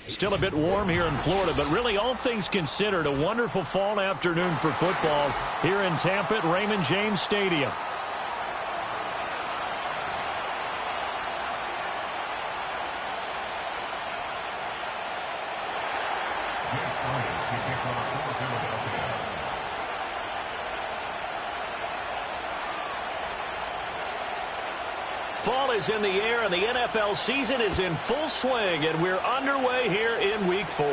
Still a bit warm here in Florida, but really all things considered, a wonderful fall afternoon for football here in Tampa at Raymond James Stadium. Fall is in the air, and the NFL season is in full swing, and we're underway here in Week 4.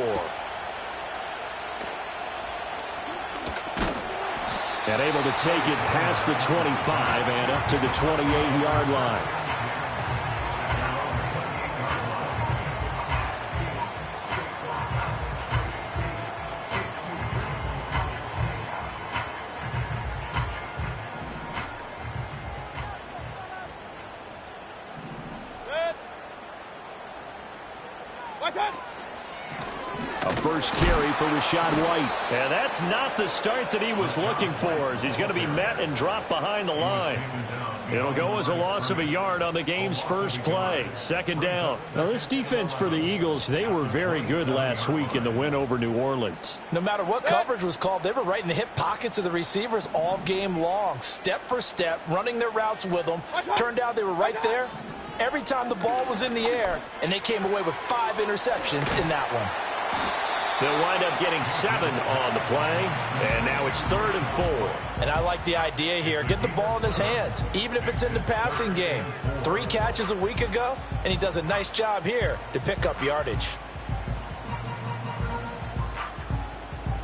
And able to take it past the 25 and up to the 28-yard line. A first carry for Rachaad White. And that's not the start that he was looking for, as he's going to be met and dropped behind the line. It'll go as a loss of a yard on the game's first play. Second down. Now, this defense for the Eagles, they were very good last week in the win over New Orleans. No matter what coverage was called, they were right in the hip pockets of the receivers all game long. Step for step, running their routes with them. Turned out they were right there every time the ball was in the air, and they came away with 5 interceptions in that one. They'll wind up getting 7 on the play, and now it's 3rd and 4. And I like the idea here. Get the ball in his hands, even if it's in the passing game. 3 catches a week ago, and he does a nice job here to pick up yardage.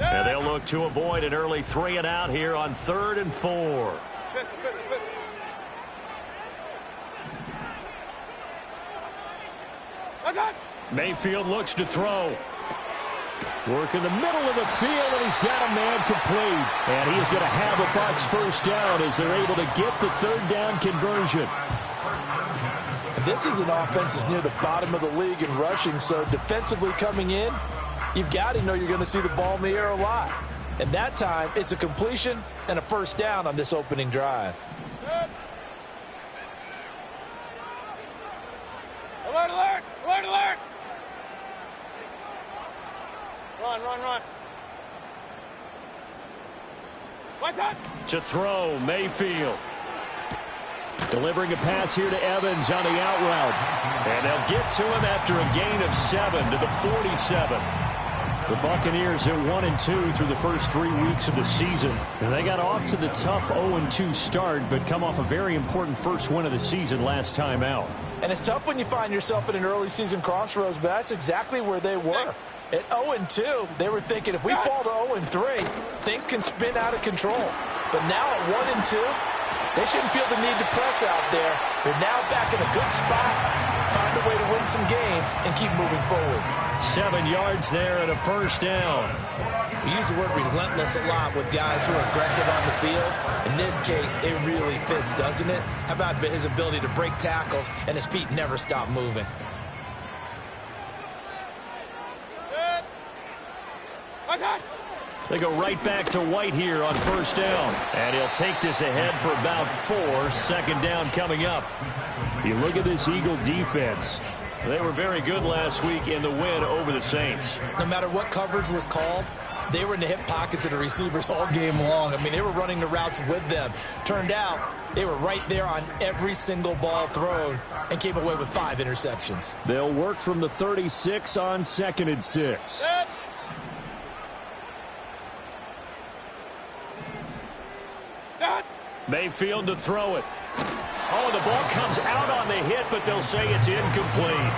And they'll look to avoid an early 3 and out here on 3rd and 4. Mayfield looks to throw. Work in the middle of the field, and he's got a man complete. And he is going to have a Bucs first down as they're able to get the 3rd down conversion. This is an offense that's near the bottom of the league in rushing, so defensively coming in, you've got to know you're going to see the ball in the air a lot. And that time, it's a completion and a first down on this opening drive. Alert, alert! Alert, alert! Run, run, run. What's that? To throw, Mayfield. Delivering a pass here to Evans on the out route. And they'll get to him after a gain of 7 to the 47. The Buccaneers at 1-2 through the first 3 weeks of the season. And they got off to the tough 0-2 start, but come off a very important first win of the season last time out. And it's tough when you find yourself at an early season crossroads, but that's exactly where they were. At 0-2, they were thinking if we fall to 0-3, things can spin out of control. But now at 1-2, they shouldn't feel the need to press out there. They're now back in a good spot, find a way to win some games, and keep moving forward. 7 yards there and a first down. We use the word relentless a lot with guys who are aggressive on the field. In this case, it really fits, doesn't it? How about his ability to break tackles and his feet never stop moving? They go right back to White here on first down. And he'll take this ahead for about 4. Second down coming up. You look at this Eagle defense. They were very good last week in the win over the Saints. No matter what coverage was called, they were in the hip pockets of the receivers all game long. I mean, they were running the routes with them. Turned out, they were right there on every single ball thrown and came away with 5 interceptions. They'll work from the 36 on 2nd and 6. Mayfield to throw it. Oh, the ball comes out on the hit, but they'll say it's incomplete.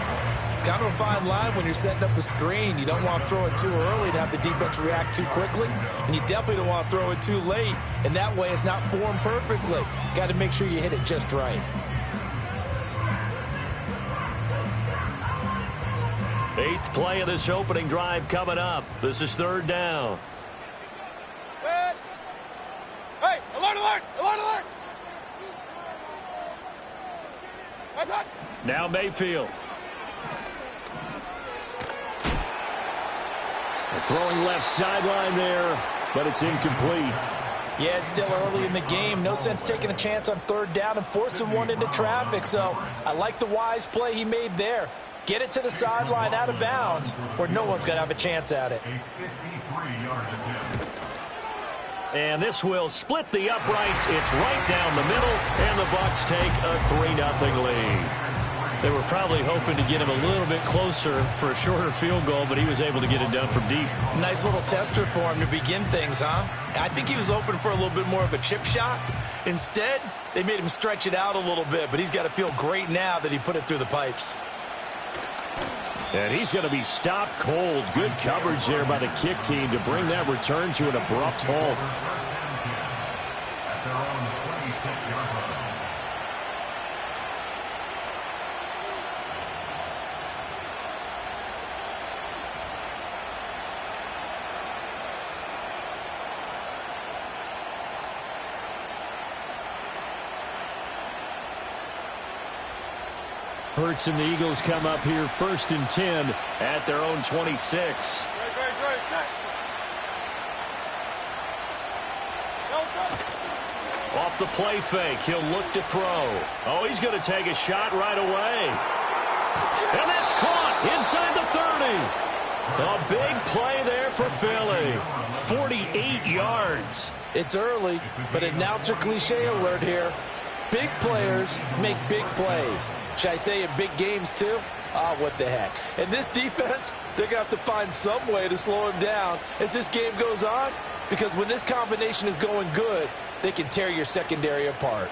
Kind of a fine line when you're setting up a screen. You don't want to throw it too early to have the defense react too quickly, and you definitely don't want to throw it too late, and that way it's not formed perfectly. Got to make sure you hit it just right. Eighth play of this opening drive coming up. This is 3rd down. Hey, alert, alert, alert, alert! What's that? Now Mayfield. They're throwing left sideline there, but it's incomplete. Yeah, it's still early in the game. No sense taking a chance on 3rd down and forcing one into traffic. So I like the wise play he made there. Get it to the sideline out of bounds where no one's going to have a chance at it. And this will split the uprights. It's right down the middle, and the Bucs take a 3-0 lead. They were probably hoping to get him a little bit closer for a shorter field goal, but he was able to get it done from deep. Nice little tester for him to begin things, huh? I think he was hoping for a little bit more of a chip shot. Instead, they made him stretch it out a little bit, but he's got to feel great now that he put it through the pipes. And he's going to be stopped cold. Good coverage there by the kick team to bring that return to an abrupt halt. Hurts and the Eagles come up here 1st and 10 at their own 26. Off the play fake, he'll look to throw. Oh, he's going to take a shot right away. And that's caught inside the 30. A big play there for Philly. 48 yards. It's early, but announcer cliche alert here. Big players make big plays. Should I say in big games too? Ah, what the heck. And this defense, they're going to have to find some way to slow him down as this game goes on, because when this combination is going good, they can tear your secondary apart.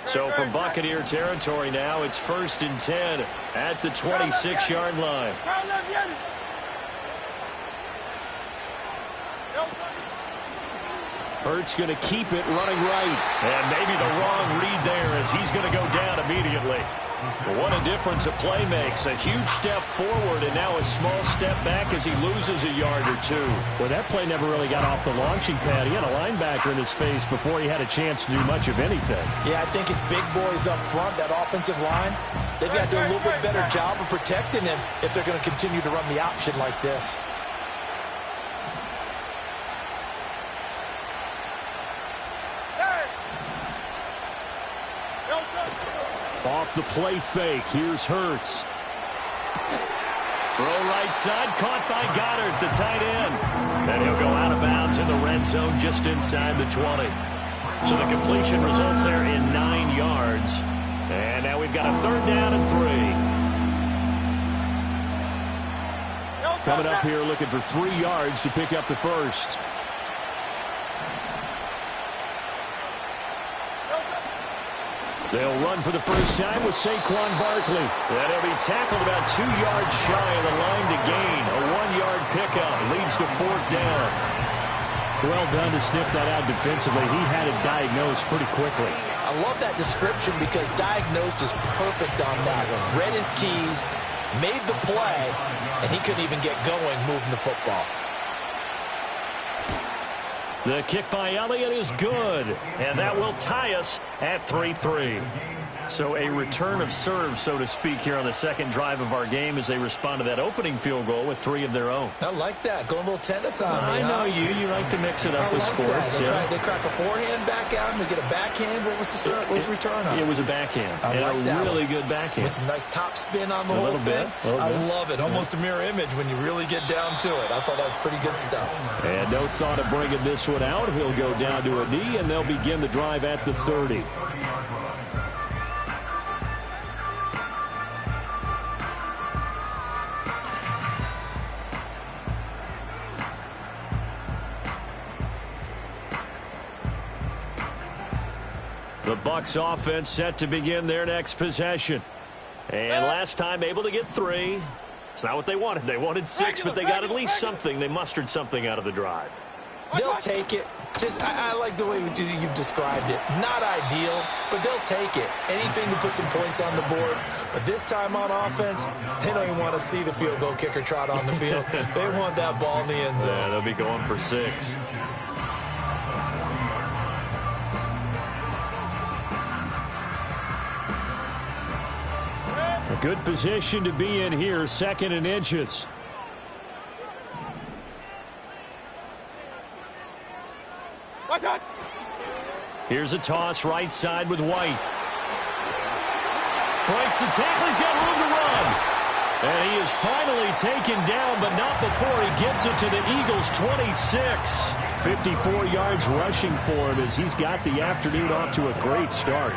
So from Buccaneer territory now, it's 1st and 10 at the 26-yard line. Hurts going to keep it running right. And maybe the wrong read there as he's going to go down immediately. What a difference a play makes. A huge step forward and now a small step back as he loses a yard or two. Well, that play never really got off the launching pad. He had a linebacker in his face before he had a chance to do much of anything. Yeah, I think his big boys up front, that offensive line, they've got to do a little bit better job of protecting him if they're going to continue to run the option like this. Off the play fake, here's Hurts. Throw right side, caught by Goddard, the tight end. And he'll go out of bounds in the red zone just inside the 20. So the completion results there in 9 yards. And now we've got a 3rd down and 3. Coming up here looking for 3 yards to pick up the first. They'll run for the first time with Saquon Barkley. And he'll be tackled about 2 yards shy of the line to gain. A 1-yard pickup leads to 4th down. Well done to sniff that out defensively. He had it diagnosed pretty quickly. I love that description because diagnosed is perfect on that one. Read his keys, made the play, and he couldn't even get going moving the football. The kick by Elliott is good, and that will tie us at 3-3. So a return of serve, so to speak, here on the second drive of our game as they respond to that opening field goal with 3 of their own. I like that. Going a little tennis on me, I know you like to mix it up with sports. They crack a forehand back out and they get a backhand. What was the return on? It was a backhand. I like that really one. good backhand. With some nice top spin on the whole thing. I love it. Almost a mirror image when you really get down to it. I thought that was pretty good stuff. And no thought of bringing this one out. He'll go down to a knee, and they'll begin the drive at the 30. The Bucs offense set to begin their next possession. And last time able to get 3. It's not what they wanted. They wanted 6, but they got at least something. They mustered something out of the drive. They'll take it. I like the way you've described it. Not ideal, but they'll take it. Anything to put some points on the board. But this time on offense, they don't even want to see the field goal kicker trot on the field. They want that ball in the end zone. Yeah, they'll be going for 6. A good position to be in here, 2nd and inches. Watch out! Here's a toss right side with White. Breaks the tackle. He's got room to run. And he is finally taken down, but not before he gets it to the Eagles' 26. 54 yards rushing for him as he's got the afternoon off to a great start.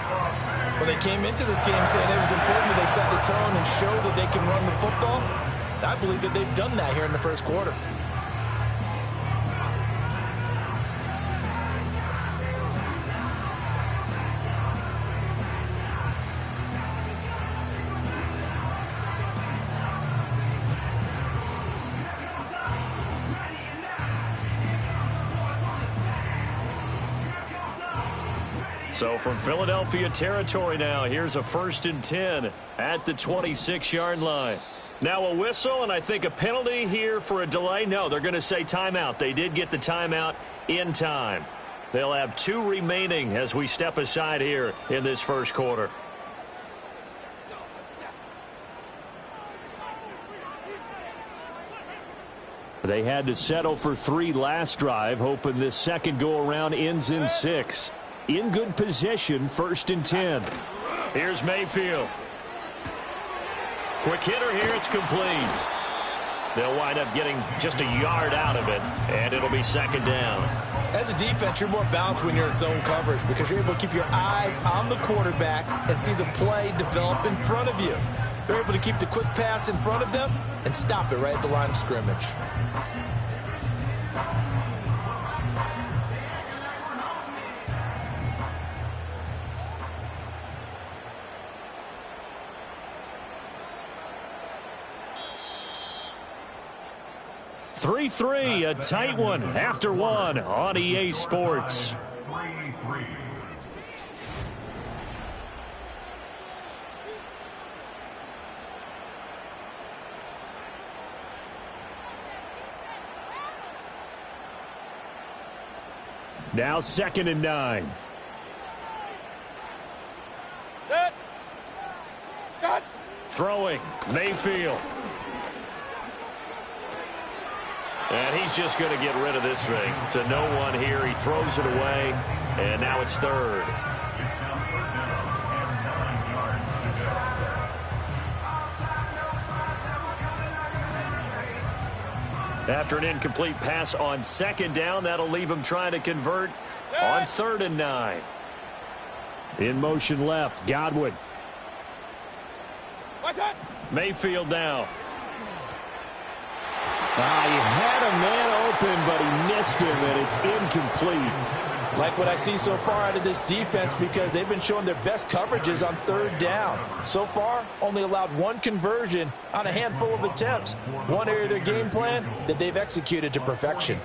Well, they came into this game saying it was important that they set the tone and show that they can run the football. I believe that they've done that here in the first quarter. So from Philadelphia territory now, here's a 1st and 10 at the 26-yard line. Now a whistle, and I think a penalty here for a delay. No, they're going to say timeout. They did get the timeout in time. They'll have 2 remaining as we step aside here in this first quarter. They had to settle for 3 last drive, hoping this second go-around ends in 6. In good position, 1st and 10. Here's Mayfield. Quick hitter here, it's complete. They'll wind up getting just a yard out of it, and it'll be 2nd down. As a defense, you're more balanced when you're in zone coverage because you're able to keep your eyes on the quarterback and see the play develop in front of you. They're able to keep the quick pass in front of them and stop it right at the line of scrimmage. Three, a tight one after one on EA Sports. Now 2nd and 9. Set. Cut. Throwing, Mayfield. And he's just going to get rid of this thing to no one here. He throws it away, and now it's 3rd. After an incomplete pass on 2nd down, that'll leave him trying to convert on 3rd and 9. In motion left, Godwin. What's that? Mayfield now. He had a man open, but he missed him, and it's incomplete. Like what I see so far out of this defense because they've been showing their best coverages on 3rd down. So far, only allowed 1 conversion on a handful of attempts. One area of their game plan that they've executed to perfection.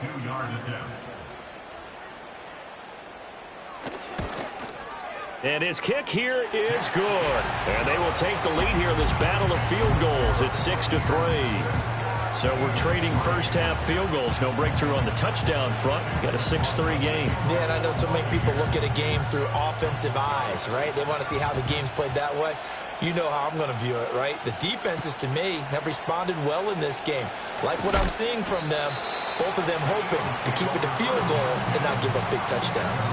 And his kick here is good. And they will take the lead here in this battle of field goals at 6-3. So we're trading first-half field goals. No breakthrough on the touchdown front. Got a 6-3 game. Yeah, and I know so many people look at a game through offensive eyes, right? They want to see how the game's played that way. You know how I'm going to view it, right? The defenses, to me, have responded well in this game. Like what I'm seeing from them, both of them hoping to keep it to field goals and not give up big touchdowns.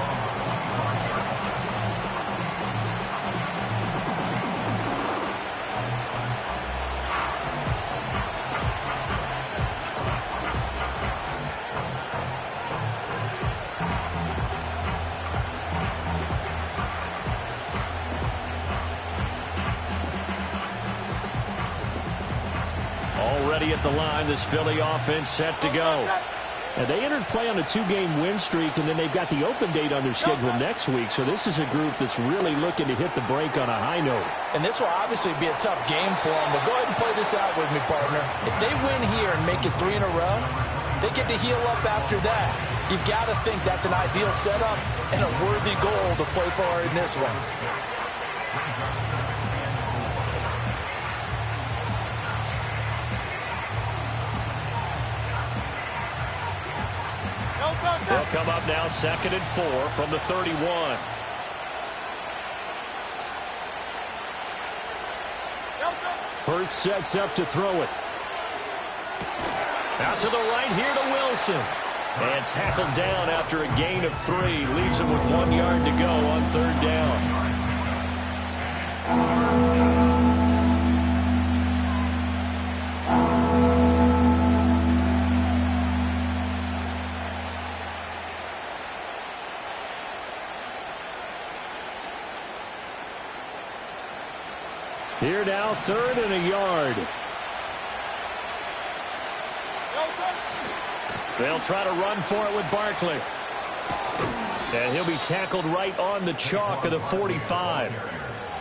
Already at the line, this Philly offense set to go. And they entered play on a 2-game win streak, and then they've got the open date on their schedule next week. So this is a group that's really looking to hit the break on a high note. And this will obviously be a tough game for them. But go ahead and play this out with me, partner. If they win here and make it 3 in a row, they get to heal up after that. You've got to think that's an ideal setup and a worthy goal to play for in this one. They'll come up now 2nd and 4 from the 31. Hurts sets up to throw it. Out to the right here to Wilson. And tackled down after a gain of 3. Leaves him with 1 yard to go on 3rd down. Here now, 3rd and a yard. They'll try to run for it with Barkley. And he'll be tackled right on the chalk of the 45.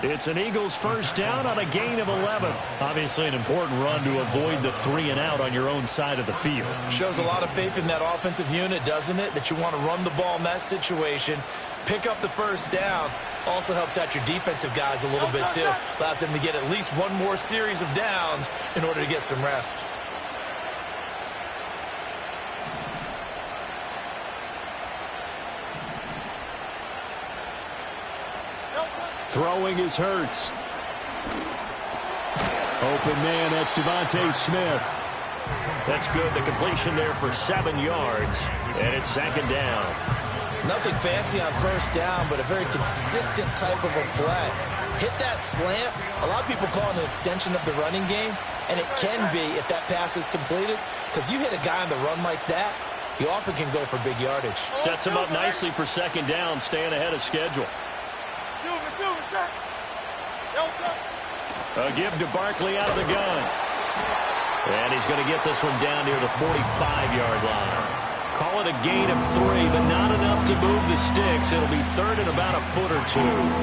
It's an Eagles first down on a gain of 11. Obviously an important run to avoid the 3 and out on your own side of the field. Shows a lot of faith in that offensive unit, doesn't it? That you want to run the ball in that situation. Pick up the first down. Also helps out your defensive guys a little bit too. Allows them to get at least one more series of downs in order to get some rest. Throwing is Hurts. Open man, that's Devontae Smith. That's good. The completion there for 7 yards. And it's 2nd down. Nothing fancy on first down, but a very consistent type of a play. Hit that slant. A lot of people call it an extension of the running game, and it can be if that pass is completed, because you hit a guy on the run like that, he often can go for big yardage. Sets him up nicely for 2nd down, staying ahead of schedule. A give to Barkley out of the gun. And he's going to get this one down near the 45-yard line. Call it a gain of 3, but not enough to move the sticks. It'll be 3rd and about a foot or 2.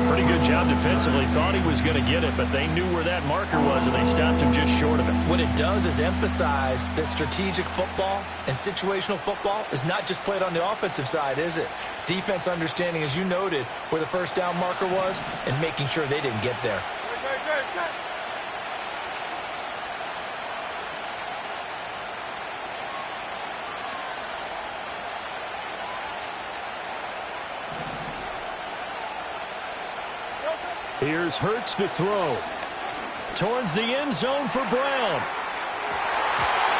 Pretty good job defensively. Thought he was going to get it, but they knew where that marker was, and they stopped him just short of it. What it does is emphasize that strategic football and situational football is not just played on the offensive side, is it? Defense understanding, as you noted, where the first down marker was and making sure they didn't get there. Here's Hurts to throw. Towards the end zone for Brown.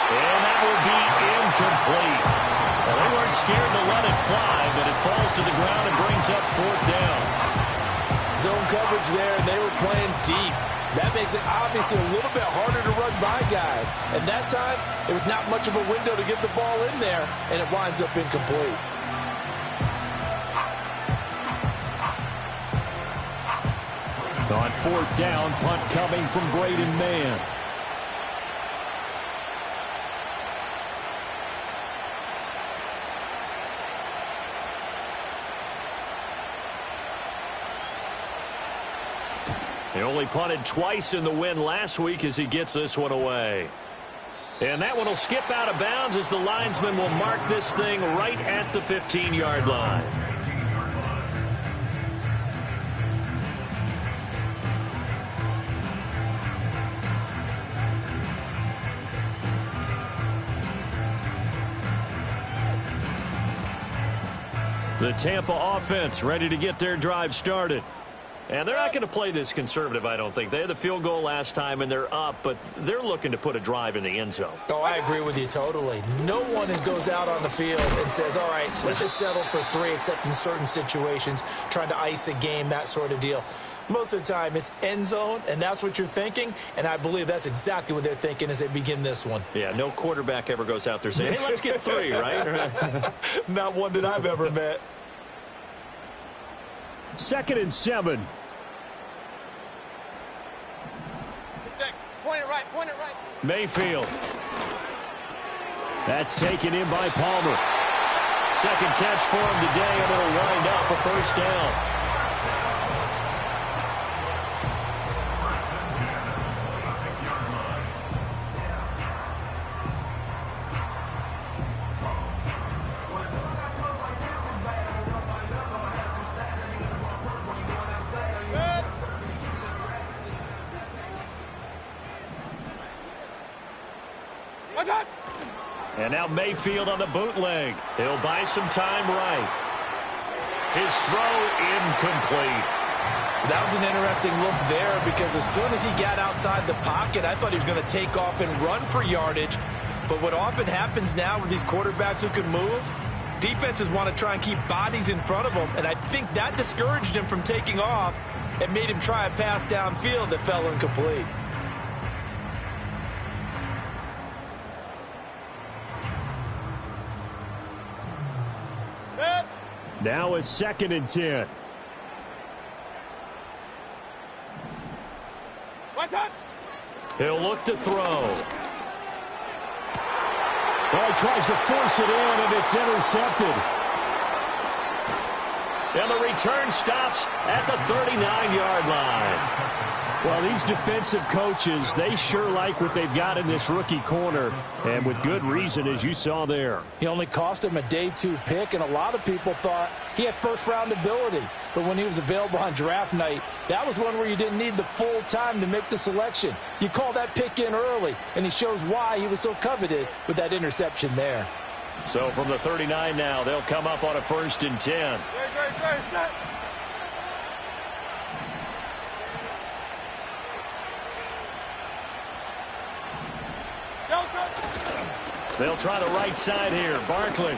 And that will be incomplete. Well, they weren't scared to let it fly, but it falls to the ground and brings up 4th down. Zone coverage there, and they were playing deep. That makes it obviously a little bit harder to run by guys. And that time, it was not much of a window to get the ball in there, and it winds up incomplete. On 4th down, punt coming from Braden Mann. He only punted twice in the win last week as he gets this one away. And that one will skip out of bounds as the linesman will mark this thing right at the 15-yard line. The Tampa offense ready to get their drive started. And they're not going to play this conservative, I don't think. They had the field goal last time, and they're up, but they're looking to put a drive in the end zone. Oh, I agree with you totally. No one goes out on the field and says, all right, let's just settle for 3, except in certain situations, trying to ice a game, that sort of deal. Most of the time, it's end zone, and that's what you're thinking, and I believe that's exactly what they're thinking as they begin this one. Yeah, no quarterback ever goes out there saying, hey, let's get 3, right? Not one that I've ever met. 2nd and 7. Point it right, point it right. Mayfield. That's taken in by Palmer. 2nd catch for him today, and it'll wind up a first down. And now Mayfield on the bootleg. He'll buy some time right. His throw incomplete. That was an interesting look there because as soon as he got outside the pocket, I thought he was going to take off and run for yardage. But what often happens now with these quarterbacks who can move, defenses want to try and keep bodies in front of them, and I think that discouraged him from taking off and made him try a pass downfield that fell incomplete. Now a 2nd and 10. He'll look to throw. Well, he tries to force it in, and it's intercepted. And the return stops at the 39-yard line. Well, these defensive coaches, they sure like what they've got in this rookie corner, and with good reason, as you saw there. He only cost him a day 2 pick, and a lot of people thought he had first-round ability. But when he was available on draft night, that was one where you didn't need the full time to make the selection. You call that pick in early, and he shows why he was so coveted with that interception there. So from the 39 now, they'll come up on a 1st and 10. They'll try the right side here. Barkley.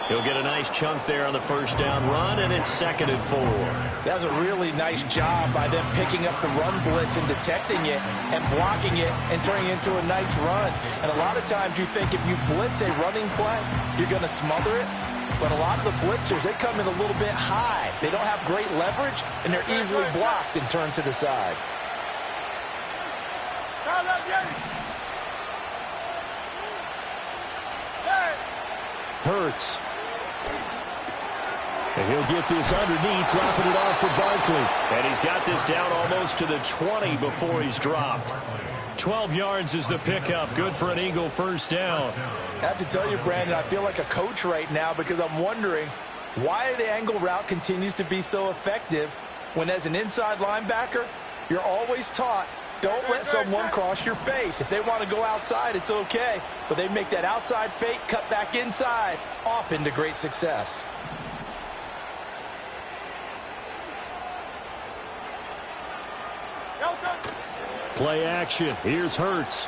He'll get a nice chunk there on the 1st down run, and it's 2nd and 4. That was a really nice job by them picking up the run blitz and detecting it and blocking it and turning it into a nice run. And a lot of times you think if you blitz a running play, you're going to smother it. But a lot of the blitzers, they come in a little bit high. They don't have great leverage, and they're easily blocked and turned to the side. Hurts. And he'll get this underneath, dropping it off for Barkley. And he's got this down almost to the 20 before he's dropped. 12 yards is the pickup. Good for an Eagle 1st down. I have to tell you, Brandon, I feel like a coach right now because I'm wondering why the angle route continues to be so effective when as an inside linebacker, you're always taught, don't let someone cross your face. If they want to go outside, it's okay. But they make that outside fake, cut back inside, often to great success. Play action. Here's Hurts.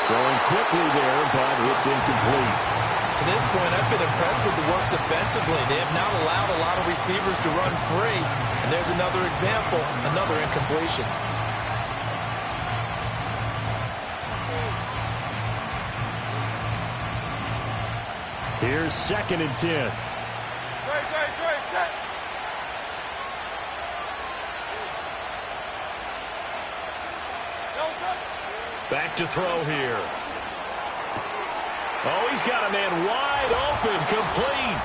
Throwing quickly there, but it's incomplete. To this point, I've been impressed with the work defensively. They have not allowed a lot of receivers to run free. And there's another example, another incompletion. Here's 2nd and 10. Back to throw here. Oh, he's got a man wide open, complete.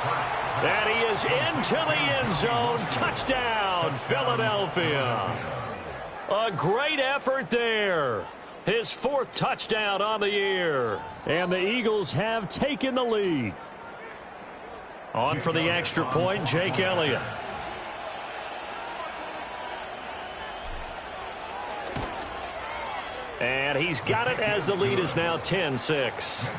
And he is into the end zone. Touchdown, Philadelphia. A great effort there. His 4th touchdown on the year. And the Eagles have taken the lead. On for the extra point, Jake Elliott. And he's got it as the lead is now 10-6.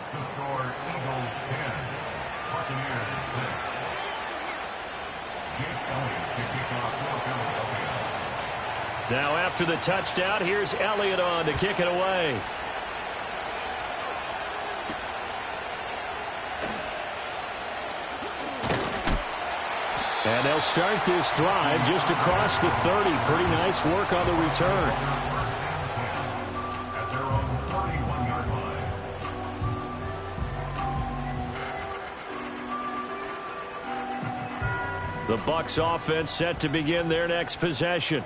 Now after the touchdown, here's Elliott on to kick it away. And they'll start this drive just across the 30. Pretty nice work on the return. The Bucs offense set to begin their next possession.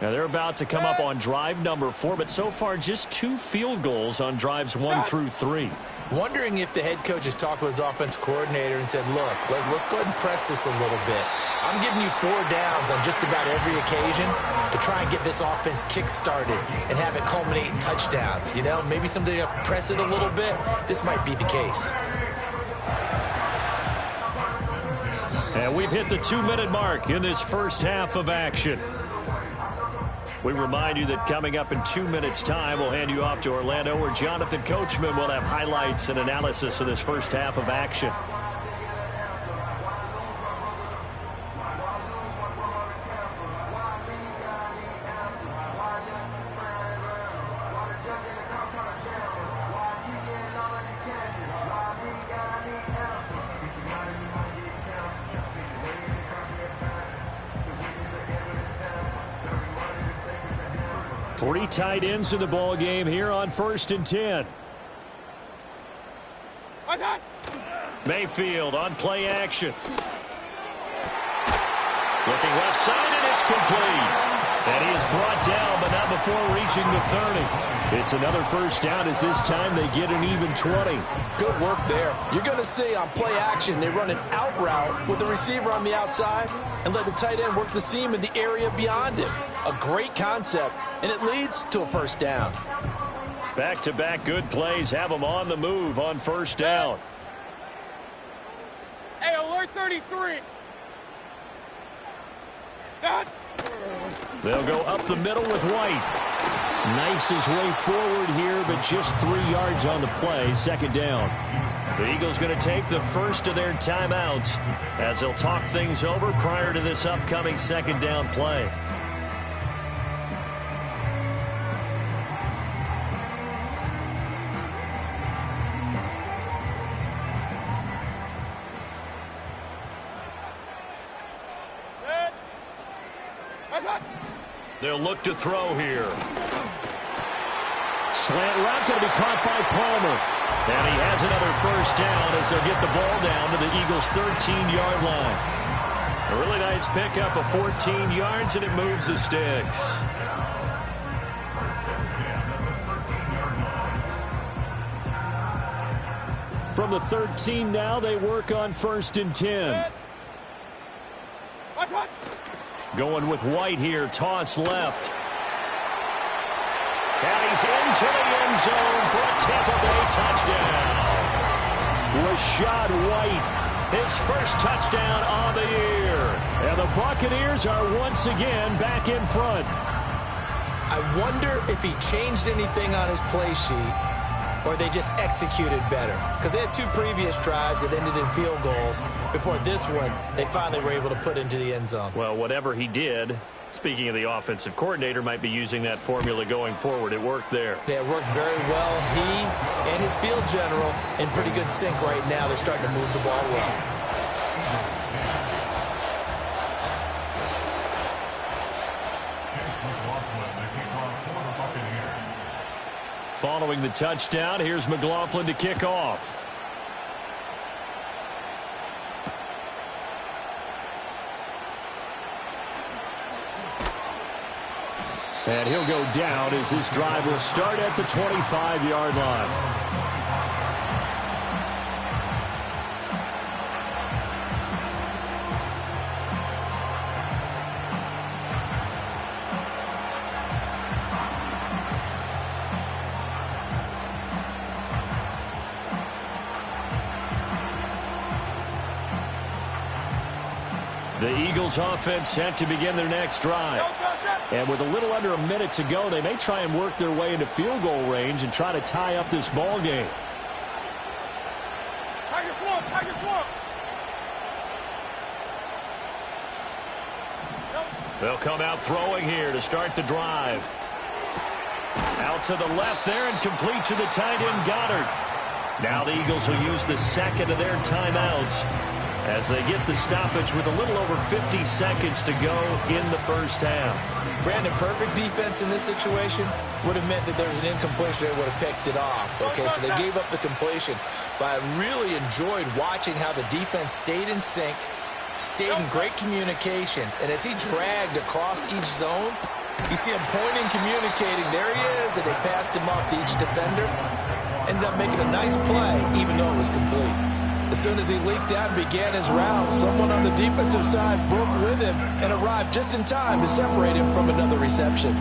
Now they're about to come up on drive number 4, but so far just 2 field goals on drives 1 through 3. Wondering if the head coach has talked with his offense coordinator and said, look, let's go ahead and press this a little bit. I'm giving you 4 downs on just about every occasion to try and get this offense kick-started and have it culminate in touchdowns. You know, maybe someday to press it a little bit. This might be the case. And we've hit the 2-minute mark in this first half of action. We remind you that coming up in 2 minutes' time, we'll hand you off to Orlando, where Jonathan Coachman will have highlights and analysis of this first half of action. Three tight ends in the ball game here on 1st and 10. Mayfield on play action. Looking left side, and it's complete. And he is brought down, but not before reaching the 30. It's another first down as this time they get an even 20. Good work there. You're going to see on play action, they run an out route with the receiver on the outside and let the tight end work the seam in the area beyond him. A great concept, and it leads to a first down. Back-to-back good plays have them on the move on first down. Hey, alert 33. They'll go up the middle with White. Knifes his way forward here, but just 3 yards on the play. 2nd down. The Eagles going to take the first of their timeouts as they'll talk things over prior to this upcoming 2nd down play. They'll look to throw here. Slant route going to be caught by Palmer. And he has another first down as they'll get the ball down to the Eagles' 13-yard line. A really nice pickup of 14 yards, and it moves the sticks. From the 13 now, they work on 1st and 10. Going with White here, toss left. And he's into the end zone for a Tampa Bay touchdown. Rashad White, his first touchdown on the year. And the Buccaneers are once again back in front. I wonder if he changed anything on his play sheet or they just executed better. Because they had 2 previous drives that ended in field goals. Before this one, they finally were able to put into the end zone. Well, whatever he did, speaking of the offensive coordinator, might be using that formula going forward. It worked there. Yeah, it works very well. He and his field general in pretty good sync right now. They're starting to move the ball well. Following the touchdown, here's McLaughlin to kick off. And he'll go down as this drive will start at the 25-yard line. The Eagles offense set to begin their next drive. And with a little under a minute to go, they may try and work their way into field goal range and try to tie up this ball game. They'll come out throwing here to start the drive. Out to the left there and complete to the tight end Goddard. Now the Eagles will use the second of their timeouts as they get the stoppage with a little over 50 seconds to go in the first half. Brandon, perfect defense in this situation would have meant that there was an incompletion. They would have picked it off. Okay, so they gave up the completion. But I really enjoyed watching how the defense stayed in sync, stayed in great communication. And as he dragged across each zone, you see him pointing, communicating. There he is, and they passed him off to each defender. Ended up making a nice play, even though it was complete. As soon as he leaked out and began his route, someone on the defensive side broke with him and arrived just in time to separate him from another reception.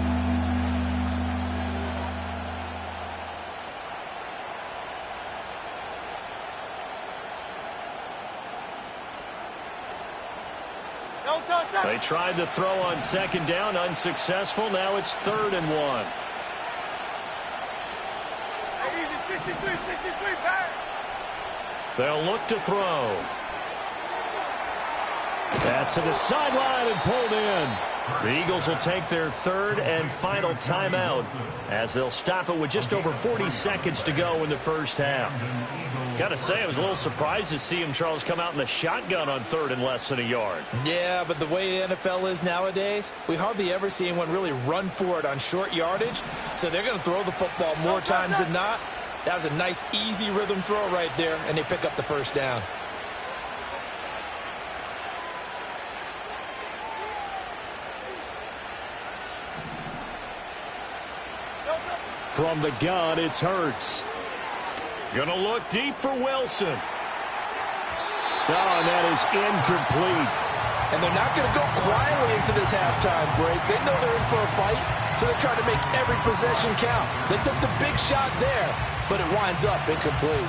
They tried to throw on second down, unsuccessful. Now it's 3rd and 1. They'll look to throw. Pass to the sideline and pulled in. The Eagles will take their 3rd and final timeout as they'll stop it with just over 40 seconds to go in the first half. Got to say, I was a little surprised to see him, Charles, come out in the shotgun on 3rd and less than a yard. Yeah, but the way the NFL is nowadays, we hardly ever see anyone really run for it on short yardage. So they're going to throw the football more times than not. That was a nice, easy rhythm throw right there, and they pick up the first down. From the gun, it's Hurts. Gonna look deep for Wilson. Oh, and that is incomplete. And they're not going to go quietly into this halftime break. They know they're in for a fight, so they're trying to make every possession count. They took the big shot there, but it winds up incomplete.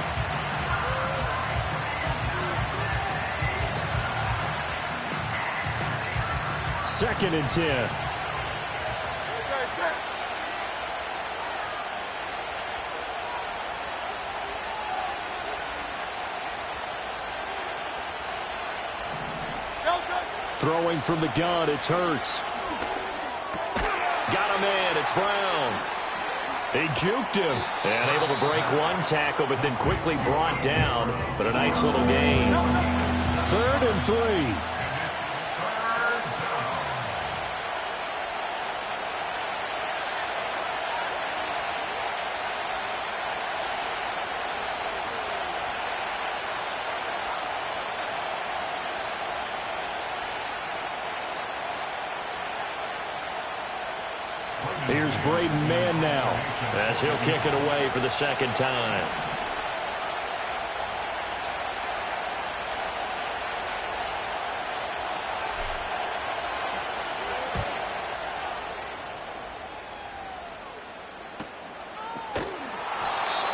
Second and 10. Throwing from the gun, it's Hurts. Got him in. It's Brown. They juked him. And able to break one tackle, but then quickly brought down. But a nice little gain. 3rd and 3. Here's Braden Mann now, as he'll kick it away for the second time.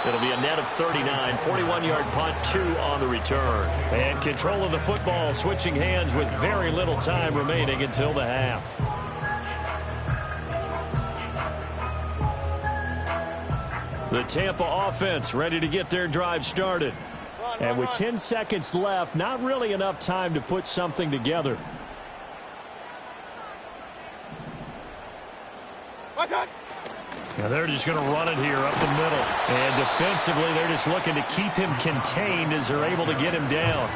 It'll be a net of 39, 41-yard punt, 2 on the return. And control of the football, switching hands with very little time remaining until the half. The Tampa offense ready to get their drive started. and with 10 seconds left, not really enough time to put something together. Now they're just going to run it here up the middle. And defensively, they're just looking to keep him contained as they're able to get him down.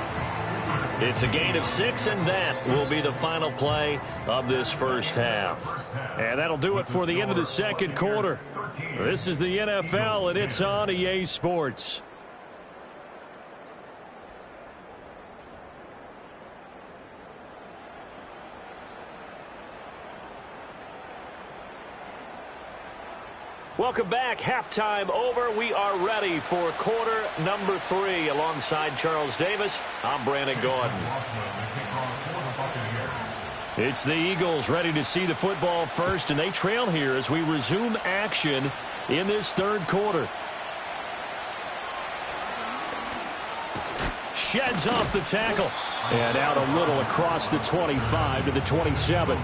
It's a gain of 6, and that will be the final play of this first half. And that'll do it for the end of the second quarter. This is the NFL, and it's on EA Sports. Welcome back. Halftime over. We are ready for quarter number 3. Alongside Charles Davis, I'm Brandon Gordon. It's the Eagles ready to see the football first, and they trail here as we resume action in this third quarter. Sheds off the tackle. And out a little across the 25 to the 27.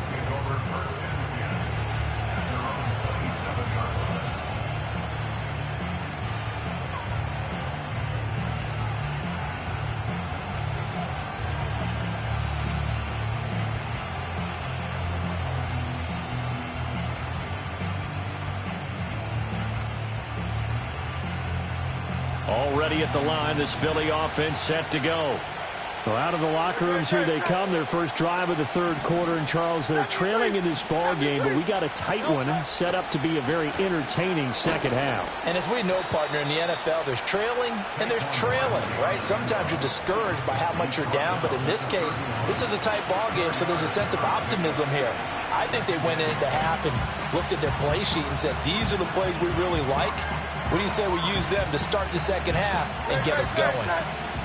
Already at the line, this Philly offense set to go. Well, out of the locker rooms here they come. Their first drive of the third quarter. And Charles, they're trailing in this ball game, but we got a tight one set up to be a very entertaining second half. And as we know, partner, in the NFL, there's trailing and there's trailing, right? Sometimes you're discouraged by how much you're down, but in this case, this is a tight ball game, so there's a sense of optimism here. I think they went into half and looked at their play sheet and said, these are the plays we really like. What do you say we use them to start the second half and get us going?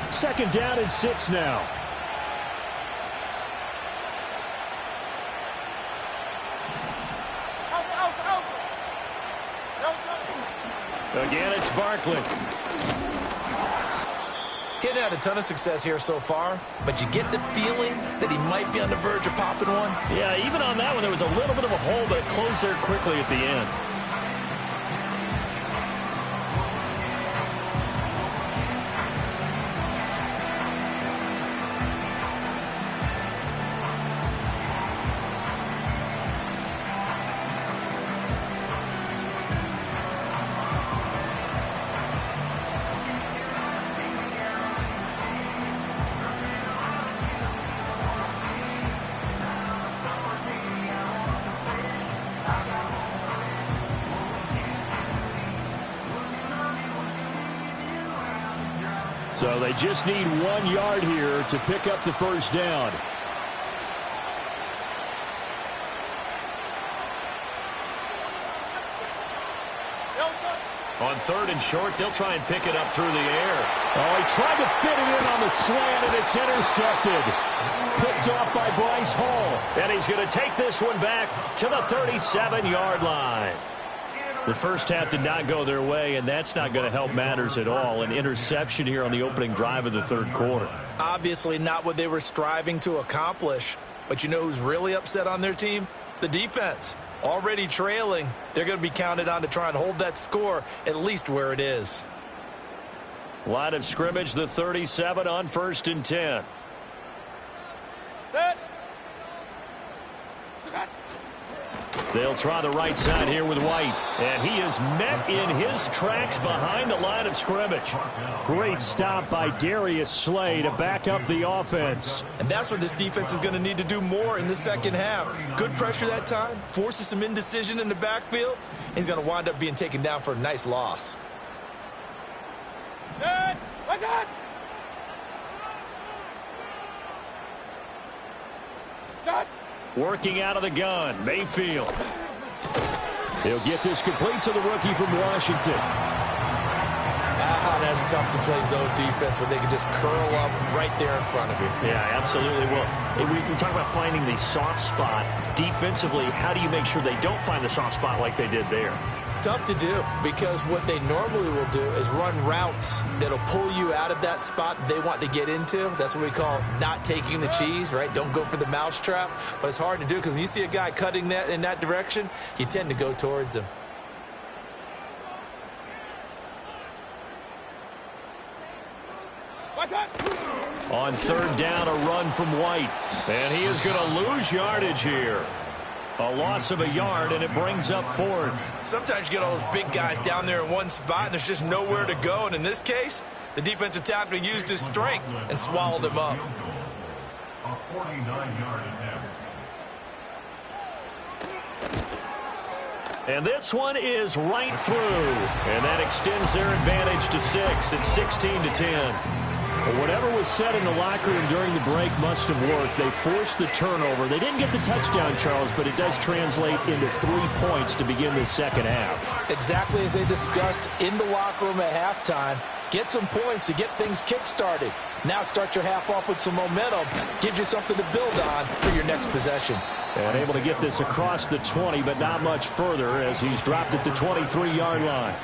Second down and 6 now. Again, it's Barkley. He's had a ton of success here so far, but you get the feeling that he might be on the verge of popping one. Yeah, even on that one, there was a little bit of a hole, but it closed there quickly at the end. So they just need 1 yard here to pick up the first down. On 3rd and short, they'll try and pick it up through the air. Oh, he tried to fit it in on the slant, and it's intercepted. Picked off by Bryce Hall. And he's going to take this one back to the 37-yard line. The first half did not go their way, and that's not going to help matters at all. An interception here on the opening drive of the 3rd quarter. Obviously not what they were striving to accomplish. But you know who's really upset on their team? The defense. Already trailing, they're going to be counted on to try and hold that score at least where it is. Line of scrimmage, the 37 on 1st and 10. They'll try the right side here with White. And he is met in his tracks behind the line of scrimmage. Great stop by Darius Slay to back up the offense. And that's what this defense is going to need to do more in the second half. Good pressure that time, forces some indecision in the backfield. He's going to wind up being taken down for a nice loss. What's that? Working out of the gun, Mayfield. He'll get this complete to the rookie from Washington. That's tough to play zone defense when they can just curl up right there in front of you. Yeah, absolutely. Well, we talk about finding the soft spot. Defensively, how do you make sure they don't find the soft spot like they did there? Tough to do, because what they normally will do is run routes that'll pull you out of that spot that they want to get into. That's what we call not taking the cheese, right? Don't go for the mousetrap. But it's hard to do because when you see a guy cutting that in that direction, you tend to go towards him. On 3rd down, a run from White. And he is going to lose yardage here. A loss of a yard, and it brings up 4th. Sometimes you get all those big guys down there in one spot, and there's just nowhere to go. And in this case, the defensive tackle used his strength and swallowed him up. A 49-yard attempt. And this one is right through. And that extends their advantage to 6. It's 16-10. Well, whatever was said in the locker room during the break must have worked. They forced the turnover. They didn't get the touchdown, Charles, but it does translate into 3 points to begin the second half. Exactly as they discussed in the locker room at halftime. Get some points to get things kick-started. Now start your half off with some momentum. Gives you something to build on for your next possession. And able to get this across the 20, but not much further as he's dropped at the 23-yard line.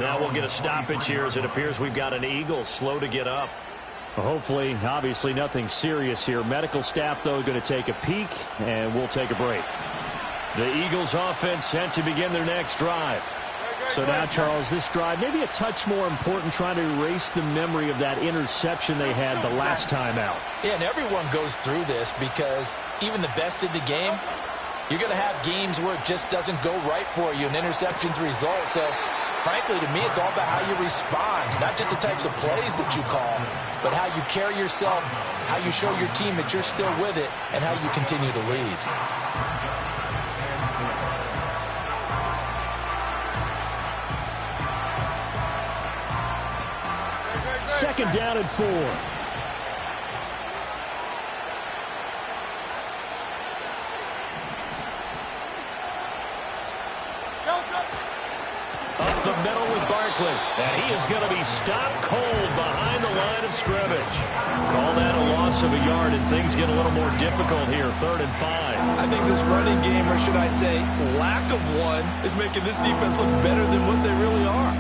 Now we'll get a stoppage here as it appears we've got an Eagle slow to get up. Well, hopefully, obviously nothing serious here. Medical staff, though, going to take a peek, and we'll take a break. The Eagles offense set to begin their next drive. So now, Charles, this drive maybe a touch more important, trying to erase the memory of that interception they had the last time out. Yeah, and everyone goes through this because even the best in the game, you're going to have games where it just doesn't go right for you, and interceptions result. So, frankly, to me, it's all about how you respond, not just the types of plays that you call, but how you carry yourself, how you show your team that you're still with it, and how you continue to lead. Second down and 4. Up the middle with Barkley. And he is going to be stopped cold behind the line of scrimmage. Call that a loss of a yard, and things get a little more difficult here. 3rd and 5. I think this running game, or should I say lack of one, is making this defense look better than what they really are.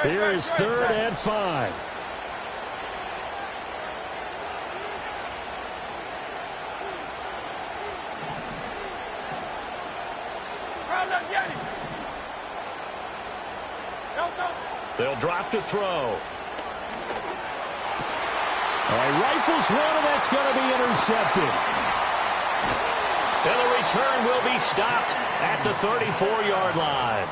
Here is 3rd and 5. They'll drop to throw. All right, rifles one, and that's going to be intercepted. And the return will be stopped at the 34-yard line.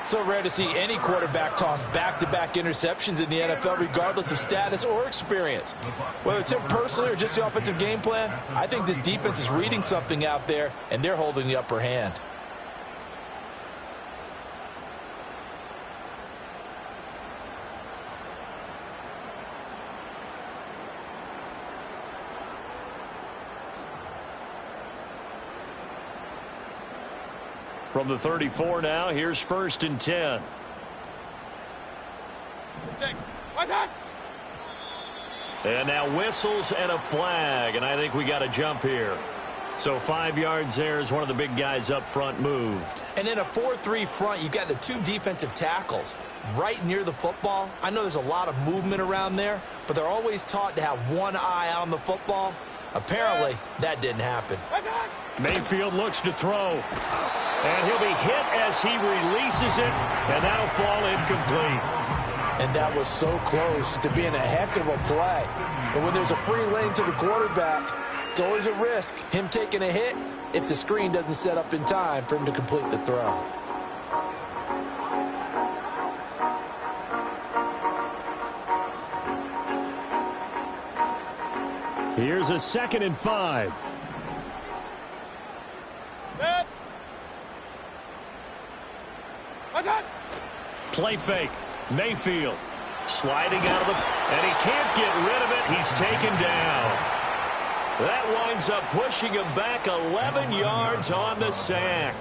So rare to see any quarterback toss back-to-back interceptions in the NFL, regardless of status or experience. Whether it's him personally or just the offensive game plan, I think this defense is reading something out there, and they're holding the upper hand. From the 34 now, here's 1st and 10. And now whistles and a flag, and I think we got a jump here. So 5 yards there as one of the big guys up front moved. And in a 4-3 front, you've got the 2 defensive tackles right near the football. I know there's a lot of movement around there, but they're always taught to have one eye on the football. Apparently, that didn't happen. Mayfield looks to throw. And he'll be hit as he releases it, and that'll fall incomplete. And that was so close to being a heck of a play. But when there's a free lane to the quarterback, it's always a risk, him taking a hit, if the screen doesn't set up in time for him to complete the throw. Here's a 2nd and 5. Play fake. Mayfield sliding out of the, and he can't get rid of it. He's taken down. That winds up pushing him back 11 yards on the sack.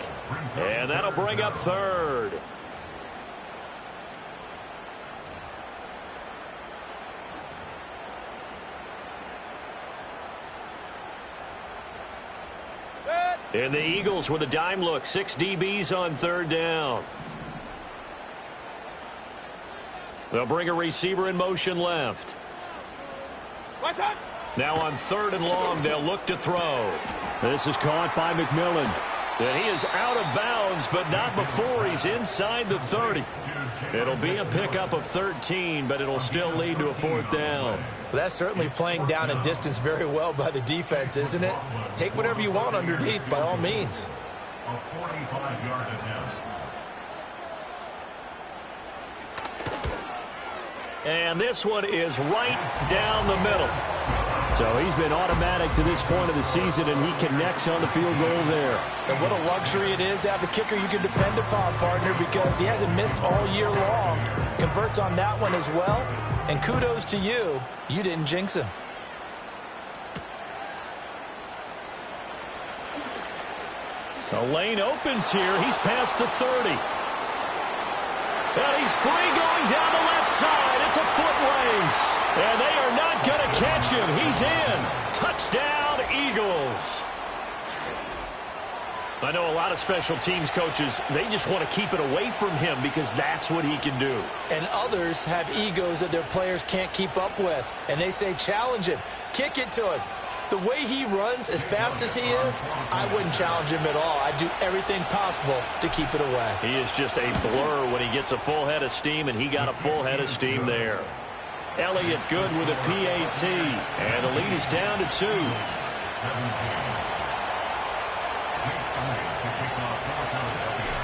And that'll bring up 3rd. And the Eagles with a dime look. 6 DBs on 3rd down. They'll bring a receiver in motion left. Now on 3rd and long, they'll look to throw. This is caught by McMillan. And he is out of bounds, but not before he's inside the 30. It'll be a pickup of 13, but it'll still lead to a 4th down. Well, that's certainly playing down and distance very well by the defense, isn't it? Take whatever you want underneath, by all means. A 45-yard attempt. And this one is right down the middle. So he's been automatic to this point of the season, and he connects on the field goal there. And what a luxury it is to have a kicker you can depend upon, partner, because he hasn't missed all year long. Converts on that one as well. And kudos to you. You didn't jinx him. The lane opens here. He's past the 30. And he's free going down the left side. It's a foot race. And they are not going to catch him. He's in. Touchdown, Eagles. I know a lot of special teams coaches, they just want to keep it away from him because that's what he can do. And others have egos that their players can't keep up with. And they say, challenge him. Kick it to him. The way he runs as fast as he is, I wouldn't challenge him at all. I'd do everything possible to keep it away. He is just a blur when he gets a full head of steam, and he got a full head of steam there. Elliott good with a PAT, and the lead is down to 2.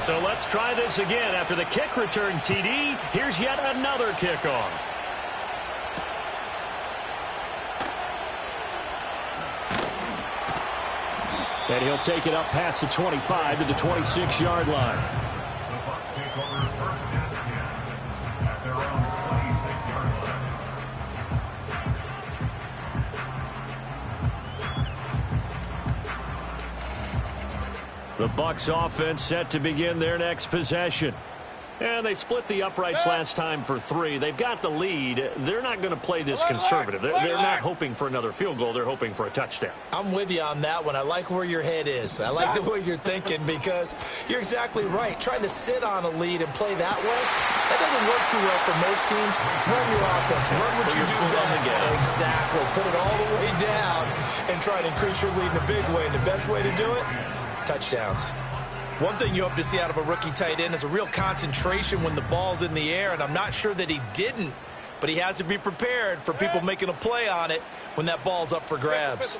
So let's try this again. After the kick return TD, here's yet another kickoff. And he'll take it up past the 25 to the 26-yard line. The Bucs take over 1st and 10 at their own 26-yard line. The Bucs offense set to begin their next possession. And they split the uprights last time for 3. They've got the lead. They're not going to play this conservative. They're not hoping for another field goal. They're hoping for a touchdown. I'm with you on that one. I like where your head is. I like the way you're thinking because you're exactly right. Trying to sit on a lead and play that way, that doesn't work too well for most teams. Run your offense. Run what you do best. Exactly. Put it all the way down and try to increase your lead in a big way. And the best way to do it, touchdowns. One thing you hope to see out of a rookie tight end is a real concentration when the ball's in the air, and I'm not sure that he didn't, but he has to be prepared for people making a play on it when that ball's up for grabs.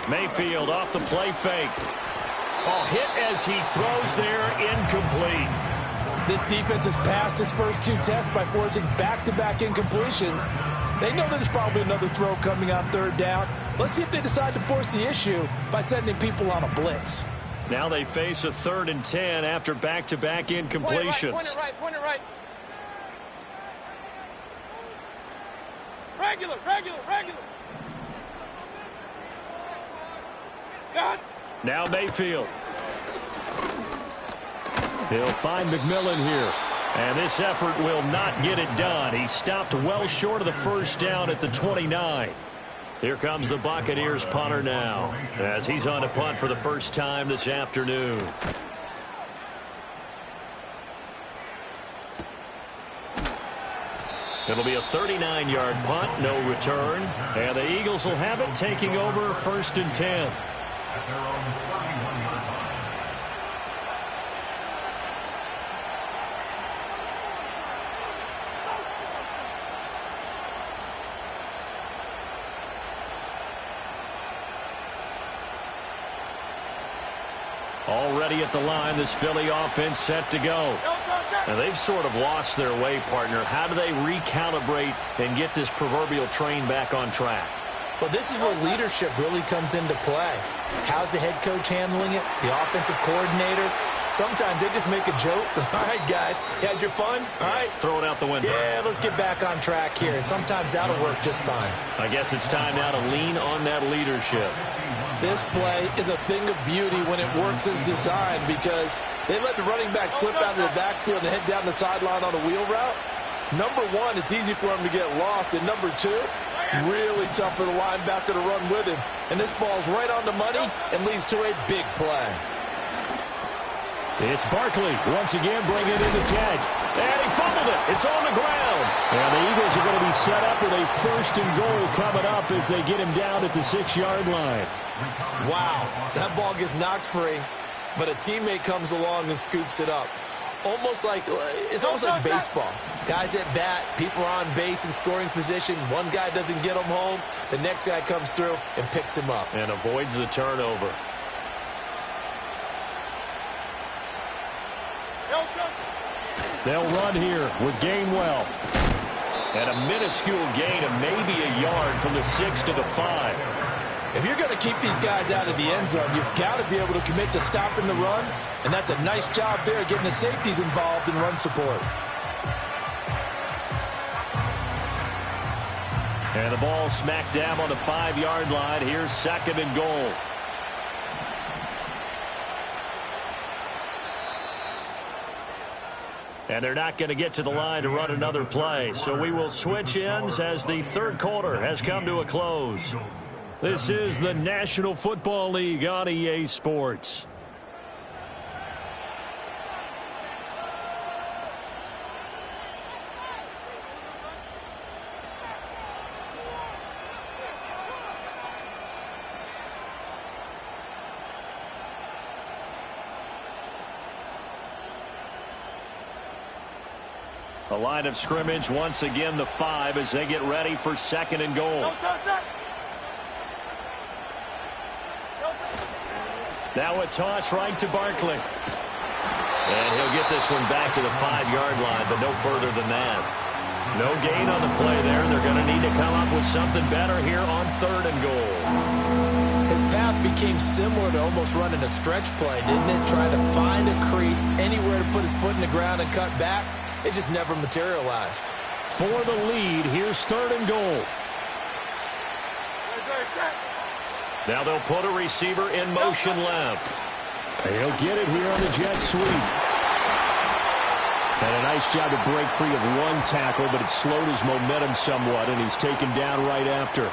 Mayfield off the play fake. Oh, hit as he throws there, incomplete. This defense has passed its first 2 tests by forcing back-to-back incompletions. They know there's probably another throw coming on 3rd down. Let's see if they decide to force the issue by sending people on a blitz. Now they face a 3rd and 10 after back-to-back incompletions. Point it right, point it right. Regular. God. Now Mayfield. He'll find McMillan here. And this effort will not get it done. He stopped well short of the first down at the 29. Here comes the Buccaneers punter now, as he's on a punt for the first time this afternoon. It'll be a 39-yard punt, no return. And the Eagles will have it, taking over 1st and 10. At their own 31-yard line. Already at the line, this Philly offense set to go. And they've sort of lost their way, partner. How do they recalibrate and get this proverbial train back on track? Well, this is where leadership really comes into play. How's the head coach handling it? The offensive coordinator? Sometimes they just make a joke. All right, guys, you had your fun? All right. Throw it out the window. Yeah, let's get back on track here. And sometimes that'll work just fine. I guess it's time now to lean on that leadership. This play is a thing of beauty when it works as designed because they let the running back slip out of the backfield and head down the sideline on a wheel route. Number one, it's easy for him to get lost. And number two, really tough for the linebacker to run with him. And this ball's right on the money and leads to a big play. It's Barkley once again bringing in the catch. And he fumbled it. It's on the ground. And the Eagles are going to be set up with a 1st and goal coming up as they get him down at the 6-yard line. Wow, that ball gets knocked free, but a teammate comes along and scoops it up. It's almost like baseball. Guys at bat, people are on base in scoring position. One guy doesn't get him home. The next guy comes through and picks him up. And avoids the turnover. They'll run here with Gainwell. And a minuscule gain of maybe a yard from the 6 to the 5. If you're going to keep these guys out of the end zone, you've got to be able to commit to stopping the run, and that's a nice job there getting the safeties involved in run support. And the ball smack dab on the 5-yard line. Here's 2nd and goal. And they're not going to get to the line to run another play. So we will switch ends as the 3rd quarter has come to a close. This is the National Football League on EA Sports. The line of scrimmage, once again, the 5 as they get ready for 2nd and goal. Now a toss right to Barkley. And he'll get this one back to the 5-yard line, but no further than that. No gain on the play there. They're going to need to come up with something better here on 3rd and goal. His path became similar to almost running a stretch play, didn't it? Trying to find a crease, anywhere to put his foot in the ground and cut back. It just never materialized. For the lead, here's 3rd and goal. Now they'll put a receiver in motion left. He'll get it here on the jet sweep. And a nice job to break free of one tackle, but it slowed his momentum somewhat, and he's taken down right after.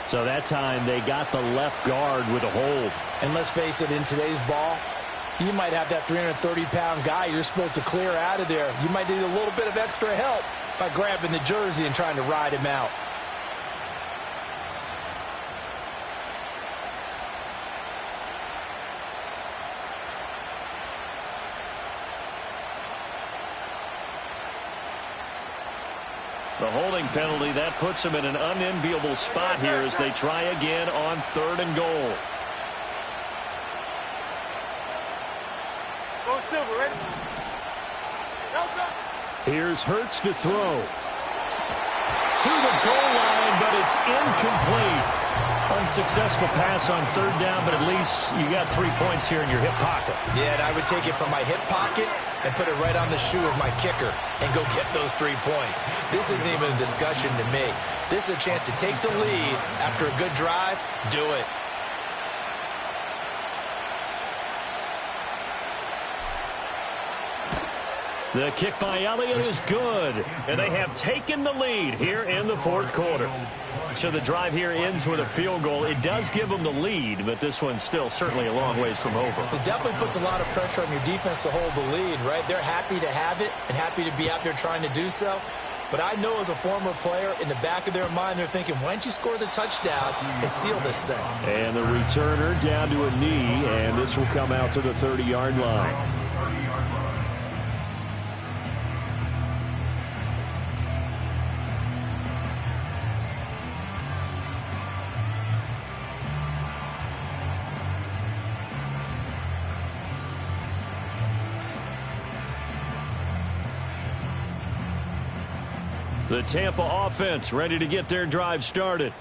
So that time they got the left guard with a hold. And let's face it, in today's ball, you might have that 330-pound guy you're supposed to clear out of there. You might need a little bit of extra help by grabbing the jersey and trying to ride him out. The holding penalty, that puts them in an unenviable spot here as they try again on 3rd and goal. Go Silver, ready? Here's Hurts to throw. To the goal line, but it's incomplete. Unsuccessful pass on 3rd down, but at least you got 3 points here in your hip pocket. Yeah, and I would take it from my hip pocket and put it right on the shoe of my kicker and go get those 3 points. This isn't even a discussion to me. This is a chance to take the lead after a good drive. Do it. The kick by Elliott is good, and they have taken the lead here in the 4th quarter. So the drive here ends with a field goal. It does give them the lead, but this one's still certainly a long ways from over. It definitely puts a lot of pressure on your defense to hold the lead, right? They're happy to have it and happy to be out there trying to do so. But I know as a former player, in the back of their mind, they're thinking, why don't you score the touchdown and seal this thing? And the returner down to a knee, and this will come out to the 30-yard line. The Tampa offense ready to get their drive started.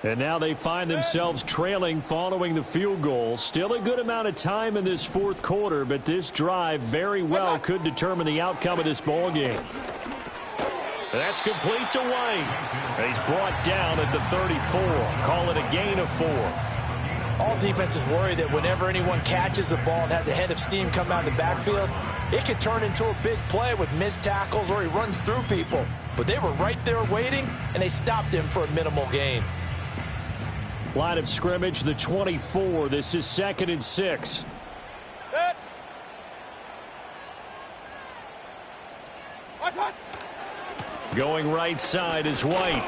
And now they find themselves trailing following the field goal. Still a good amount of time in this 4th quarter, but this drive very well could determine the outcome of this ball game. That's complete to White. He's brought down at the 34. Call it a gain of 4. All defenses worry that whenever anyone catches the ball and has a head of steam come out of the backfield, it could turn into a big play with missed tackles or he runs through people. But they were right there waiting, and they stopped him for a minimal gain. Line of scrimmage, the 24. This is 2nd and 6. Going right side is White.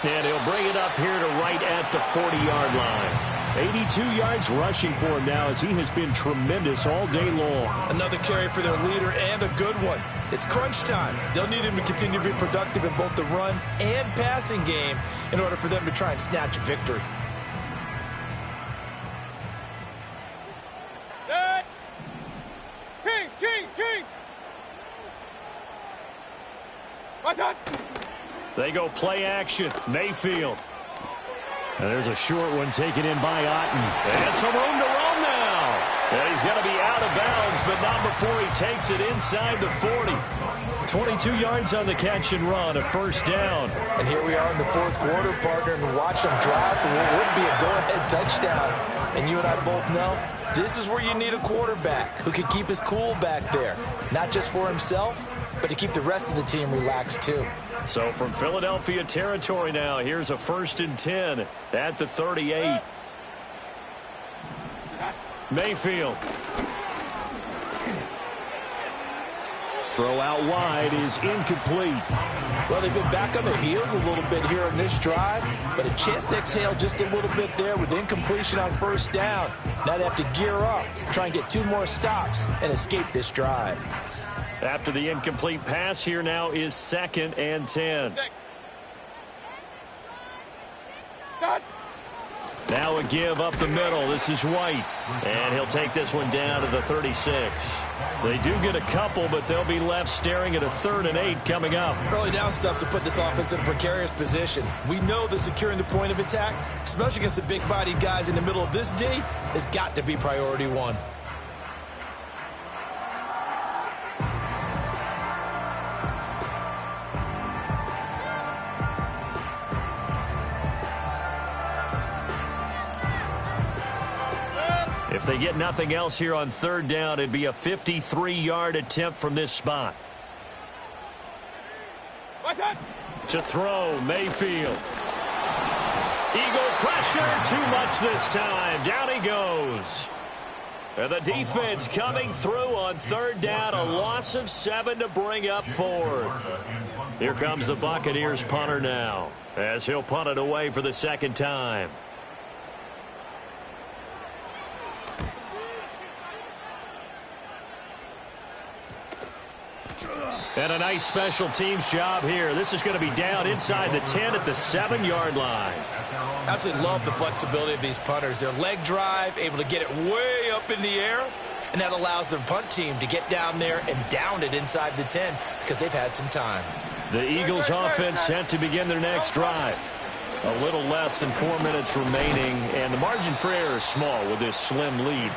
And he'll bring it up here to right at the 40-yard line. 82 yards rushing for him now as he has been tremendous all day long. Another carry for their leader and a good one. It's crunch time. They'll need him to continue to be productive in both the run and passing game in order for them to try and snatch a victory. Kings! Watch out! They go play action. Mayfield. And there's a short one taken in by Otten. And some room to roam now. And he's going to be out of bounds, but not before he takes it inside the 40. 22 yards on the catch and run, a 1st down. And here we are in the 4th quarter, partner, and watch them drive for what would be a go-ahead touchdown. And you and I both know this is where you need a quarterback who can keep his cool back there. Not just for himself, but to keep the rest of the team relaxed too. So from Philadelphia territory now, here's a 1st and 10 at the 38. Mayfield. Throw out wide is incomplete. Well, they've been back on their heels a little bit here in this drive, but a chance to exhale just a little bit there with incompletion on 1st down. Now they have to gear up, try and get 2 more stops and escape this drive. After the incomplete pass, here now is 2nd and 10. Now a give up the middle. This is White. And he'll take this one down to the 36. They do get a couple, but they'll be left staring at a 3rd and 8 coming up. Early down stuff to put this offense in a precarious position. We know that securing the point of attack, especially against the big-bodied guys in the middle of this D, has got to be priority 1. If they get nothing else here on 3rd down, it'd be a 53-yard attempt from this spot. To throw, Mayfield. Eagle pressure, too much this time. Down he goes. And the defense coming through on 3rd down, a loss of 7 to bring up 4th. Here comes the Buccaneers punter now, as he'll punt it away for the 2nd time. And a nice special teams job here. This is going to be down inside the 10 at the 7-yard line. Absolutely love the flexibility of these punters. Their leg drive, able to get it way up in the air, and that allows their punt team to get down there and down it inside the 10 because they've had some time. The Eagles offense set to begin their next drive. A little less than 4 minutes remaining, and the margin for error is small with this slim lead.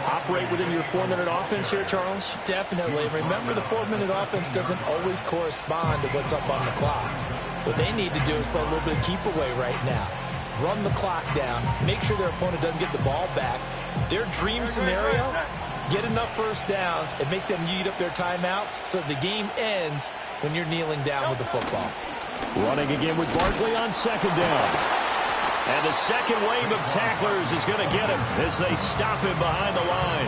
Operate within your 4-minute offense here, Charles? Definitely. Remember, the 4-minute offense doesn't always correspond to what's up on the clock. What they need to do is play a little bit of keep away right now. Run the clock down. Make sure their opponent doesn't get the ball back. Their dream scenario, get enough first downs and make them eat up their timeouts so the game ends when you're kneeling down with the football. Running again with Barkley on 2nd down. And the second wave of tacklers is going to get him as they stop him behind the line.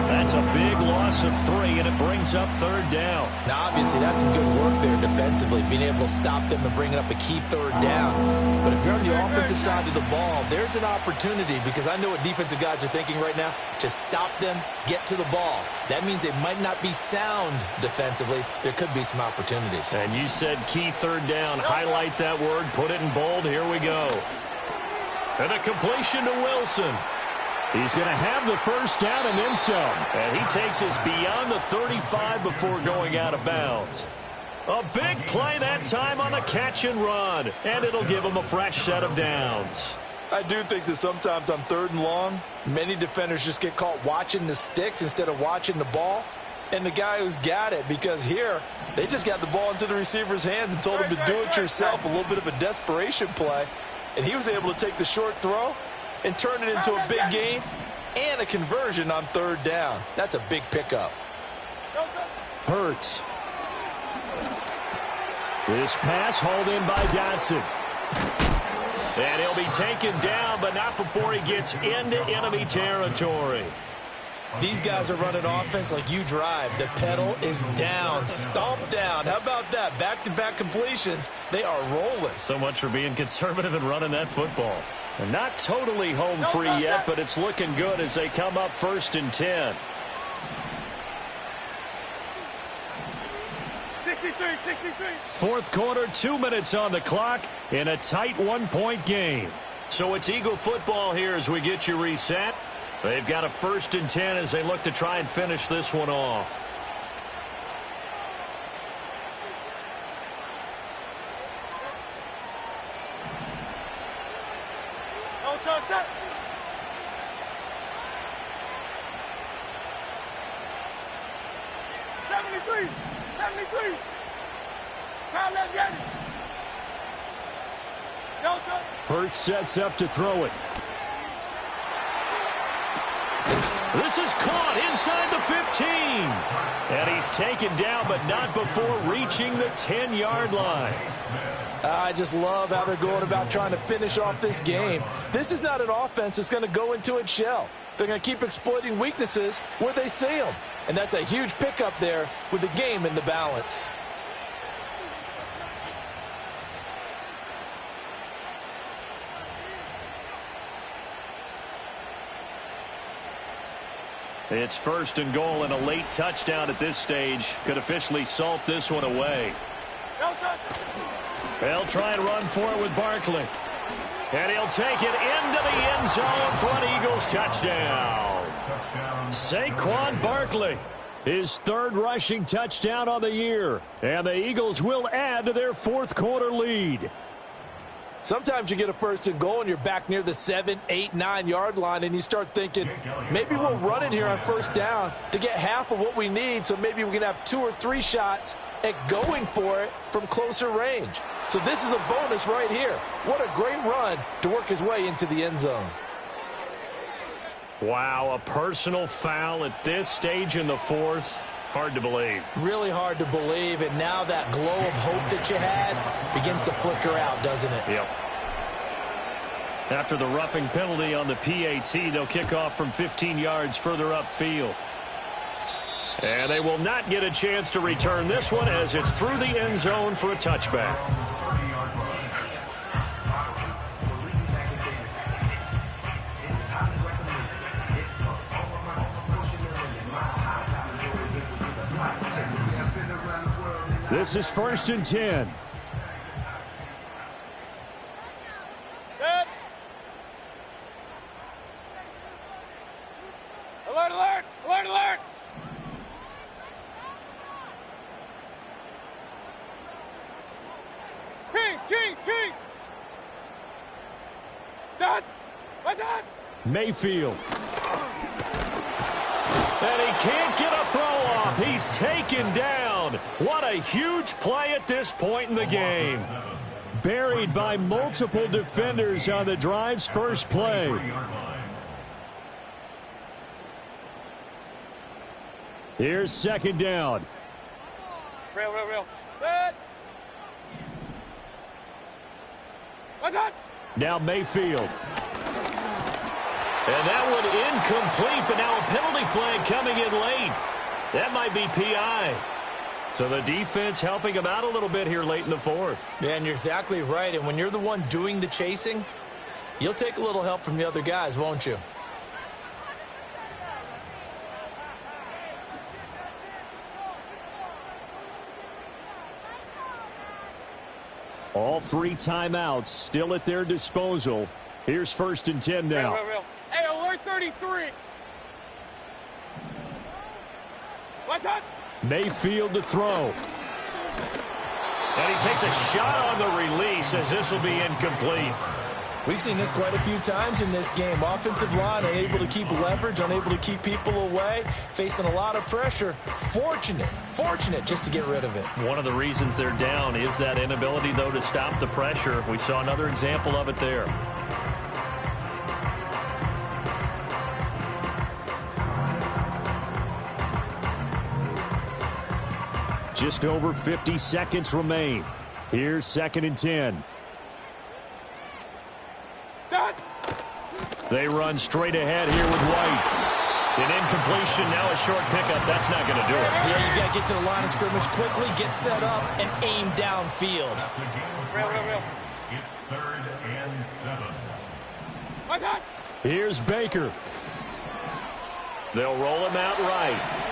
That's a big loss of 3, and it brings up 3rd down. Now, obviously, that's some good work there defensively, being able to stop them and bringing up a key 3rd down. But if you're on the offensive side of the ball, there's an opportunity, because I know what defensive guys are thinking right now. Just stop them, get to the ball. That means they might not be sound defensively. There could be some opportunities. And you said key 3rd down. Highlight that word. Put it in bold. Here we go. And a completion to Wilson. He's going to have the first down and then some. And he takes us beyond the 35 before going out of bounds. A big play that time on the catch and run. And it'll give him a fresh set of downs. I do think that sometimes on 3rd and long, many defenders just get caught watching the sticks instead of watching the ball. And the guy who's got it, because here, they just got the ball into the receiver's hands and told him to do it yourself, a little bit of a desperation play. And he was able to take the short throw and turn it into a big gain and a conversion on 3rd down. That's a big pickup. Hurts. This pass hauled in by Dotson. And he'll be taken down, but not before he gets into enemy territory. These guys are running offense like you drive. The pedal is down, stomp down. How about that? Back-to-back completions. They are rolling. So much for being conservative and running that football. And not totally home free yet, but it's looking good as they come up 1st and 10. 63. 4th quarter, 2 minutes on the clock in a tight 1-point game. So it's Eagle football here as we get you reset. They've got a 1st and 10 as they look to try and finish this one off. No touch. 73. Crowd, let's get it. No touch. Hurts sets up to throw it. This is caught inside the 15. And he's taken down, but not before reaching the 10-yard line. I just love how they're going about trying to finish off this game. This is not an offense that's going to go into its shell. They're going to keep exploiting weaknesses where they see them. And that's a huge pickup there with the game in the balance. It's 1st and goal, and a late touchdown at this stage could officially salt this one away. No touch. They'll try and run for it with Barkley. And he'll take it into the end zone for an Eagles touchdown. Saquon Barkley, his 3rd rushing touchdown on the year. And the Eagles will add to their 4th quarter lead. Sometimes you get a 1st and goal and you're back near the 7, 8, 9-yard line and you start thinking, maybe we'll run it here on 1st down to get half of what we need, so maybe we can have 2 or 3 shots at going for it from closer range. So this is a bonus right here. What a great run to work his way into the end zone. Wow, a personal foul at this stage in the 4th. Hard to believe. Really hard to believe, and now that glow of hope that you had begins to flicker out, doesn't it? Yep. After the roughing penalty on the PAT, they'll kick off from 15 yards further upfield. And they will not get a chance to return this one as it's through the end zone for a touchback. This is 1st and 10. Set. Alert, alert, alert, alert. Kings, Kings, Kings. Done. What's that? Mayfield. And he can't get a throw off. He's taken down. What a huge play at this point in the game. Buried by multiple defenders on the drive's first play. Here's 2nd down. Real, real, real. Set. What's that? Now Mayfield. And that one incomplete, but now a penalty flag coming in late. That might be PI. So the defense helping him out a little bit here late in the 4th. Yeah, and you're exactly right. And when you're the one doing the chasing, you'll take a little help from the other guys, won't you? All 3 timeouts still at their disposal. Here's 1st and 10 now. Real, real, real. Hey, alert 33. What's that? Mayfield to throw. And he takes a shot on the release as this will be incomplete. We've seen this quite a few times in this game. Offensive line unable to keep leverage, unable to keep people away, facing a lot of pressure. Fortunate just to get rid of it. One of the reasons they're down is that inability, though, to stop the pressure. We saw another example of it there. Just over 50 seconds remain. Here's 2nd and 10. Done. They run straight ahead here with White. An incompletion, now a short pickup. That's not going to do it. Yeah, you got to get to the line of scrimmage quickly, get set up, and aim downfield. Real, real, real. It's 3rd and 7. What's that? Here's Baker. They'll roll him out right.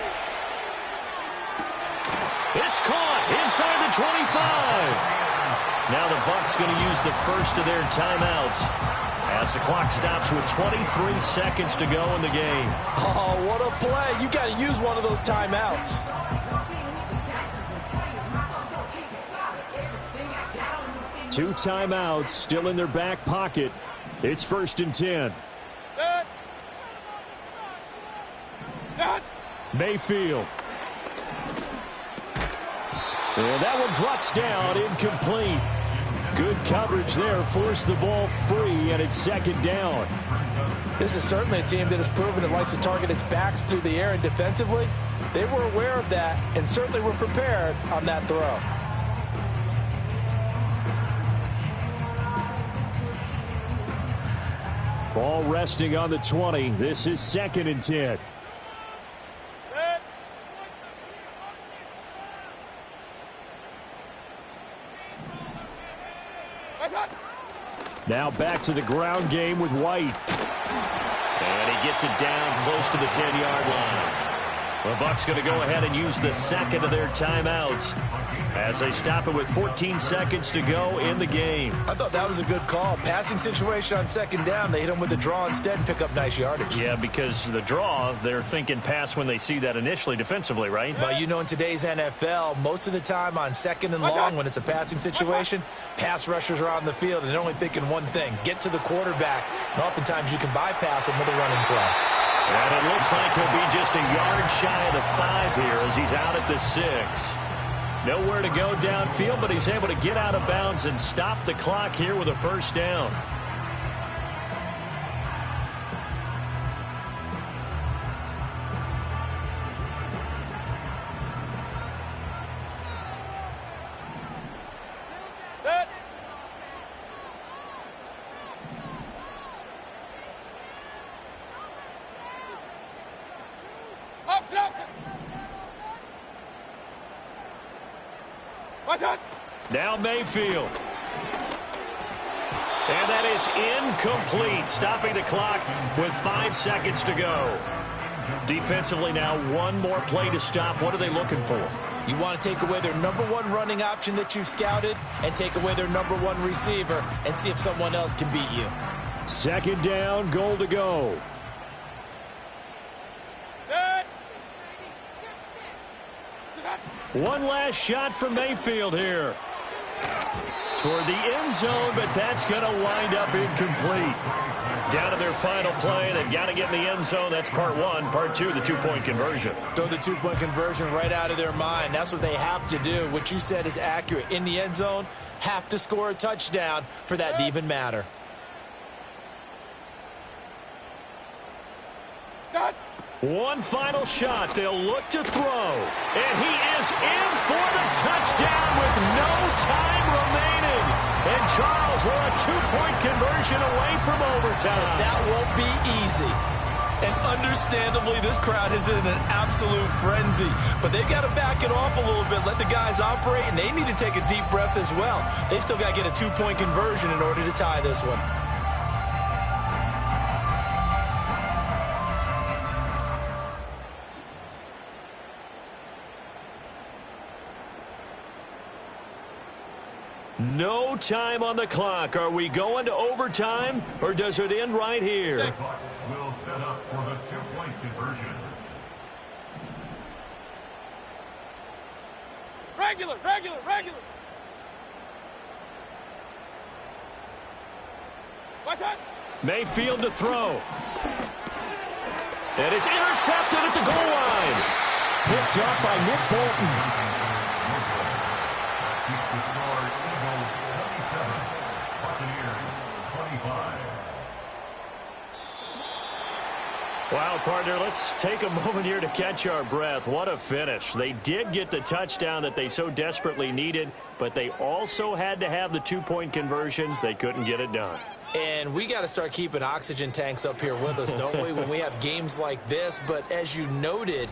It's caught inside the 25. Now the Bucs going to use the first of their timeouts as the clock stops with 23 seconds to go in the game. Oh, what a play. You got to use one of those timeouts. Two timeouts still in their back pocket. It's 1st and 10. Set. Done. Mayfield. And that one drops down, incomplete. Good coverage there, forced the ball free, and it's 2nd down. This is certainly a team that has proven it likes to target its backs through the air, and defensively, they were aware of that and certainly were prepared on that throw. Ball resting on the 20. This is 2nd and 10. Set. What's that? Now back to the ground game with White. And he gets it down close to the 10-yard line. The Bucs going to go ahead and use the second of their timeouts as they stop it with 14 seconds to go in the game. I thought that was a good call. Passing situation on 2nd down. They hit him with the draw instead and pick up nice yardage. Yeah, because the draw, they're thinking pass when they see that initially defensively, right? But you know, in today's NFL, most of the time on 2nd and long, when it's a passing situation, pass rushers are on the field and they're only thinking one thing, get to the quarterback. And oftentimes you can bypass him with a running play. And it looks like he'll be just a yard shy of the 5 here as he's out at the 6. Nowhere to go downfield, but he's able to get out of bounds and stop the clock here with a 1st down. Set. Up, Nelson. What's that? Now Mayfield. And that is incomplete, stopping the clock with 5 seconds to go. Defensively now, one more play to stop. What are they looking for? You want to take away their number one running option that you've scouted and take away their number one receiver and see if someone else can beat you. Second down, goal to go. Set. One last shot for Mayfield here. Toward the end zone, but that's going to wind up incomplete. Down to their final play. They've got to get in the end zone. That's part one. Part two, the two-point conversion. Throw the two-point conversion right out of their mind. That's what they have to do. What you said is accurate. In the end zone, have to score a touchdown for that to even matter. Set. One final shot. They'll look to throw. And he is in for the touchdown with no time remaining. And Charles, we're a two-point conversion away from overtime. And that won't be easy. And understandably, this crowd is in an absolute frenzy. But they've got to back it off a little bit, let the guys operate, and they need to take a deep breath as well. They've still got to get a two-point conversion in order to tie this one. No time on the clock. Are we going to overtime, or does it end right here? Bucks will set up for the two-point conversion. Regular. What's that? Mayfield to throw. And it's intercepted at the goal line. Picked up by Nick Bolton. Keeps the score Eagles 27, Buccaneers 25. Wow, partner, let's take a moment here to catch our breath. What a finish. They did get the touchdown that they so desperately needed, but they also had to have the two-point conversion. They couldn't get it done. And we got to start keeping oxygen tanks up here with us, don't we, when we have games like this? But as you noted,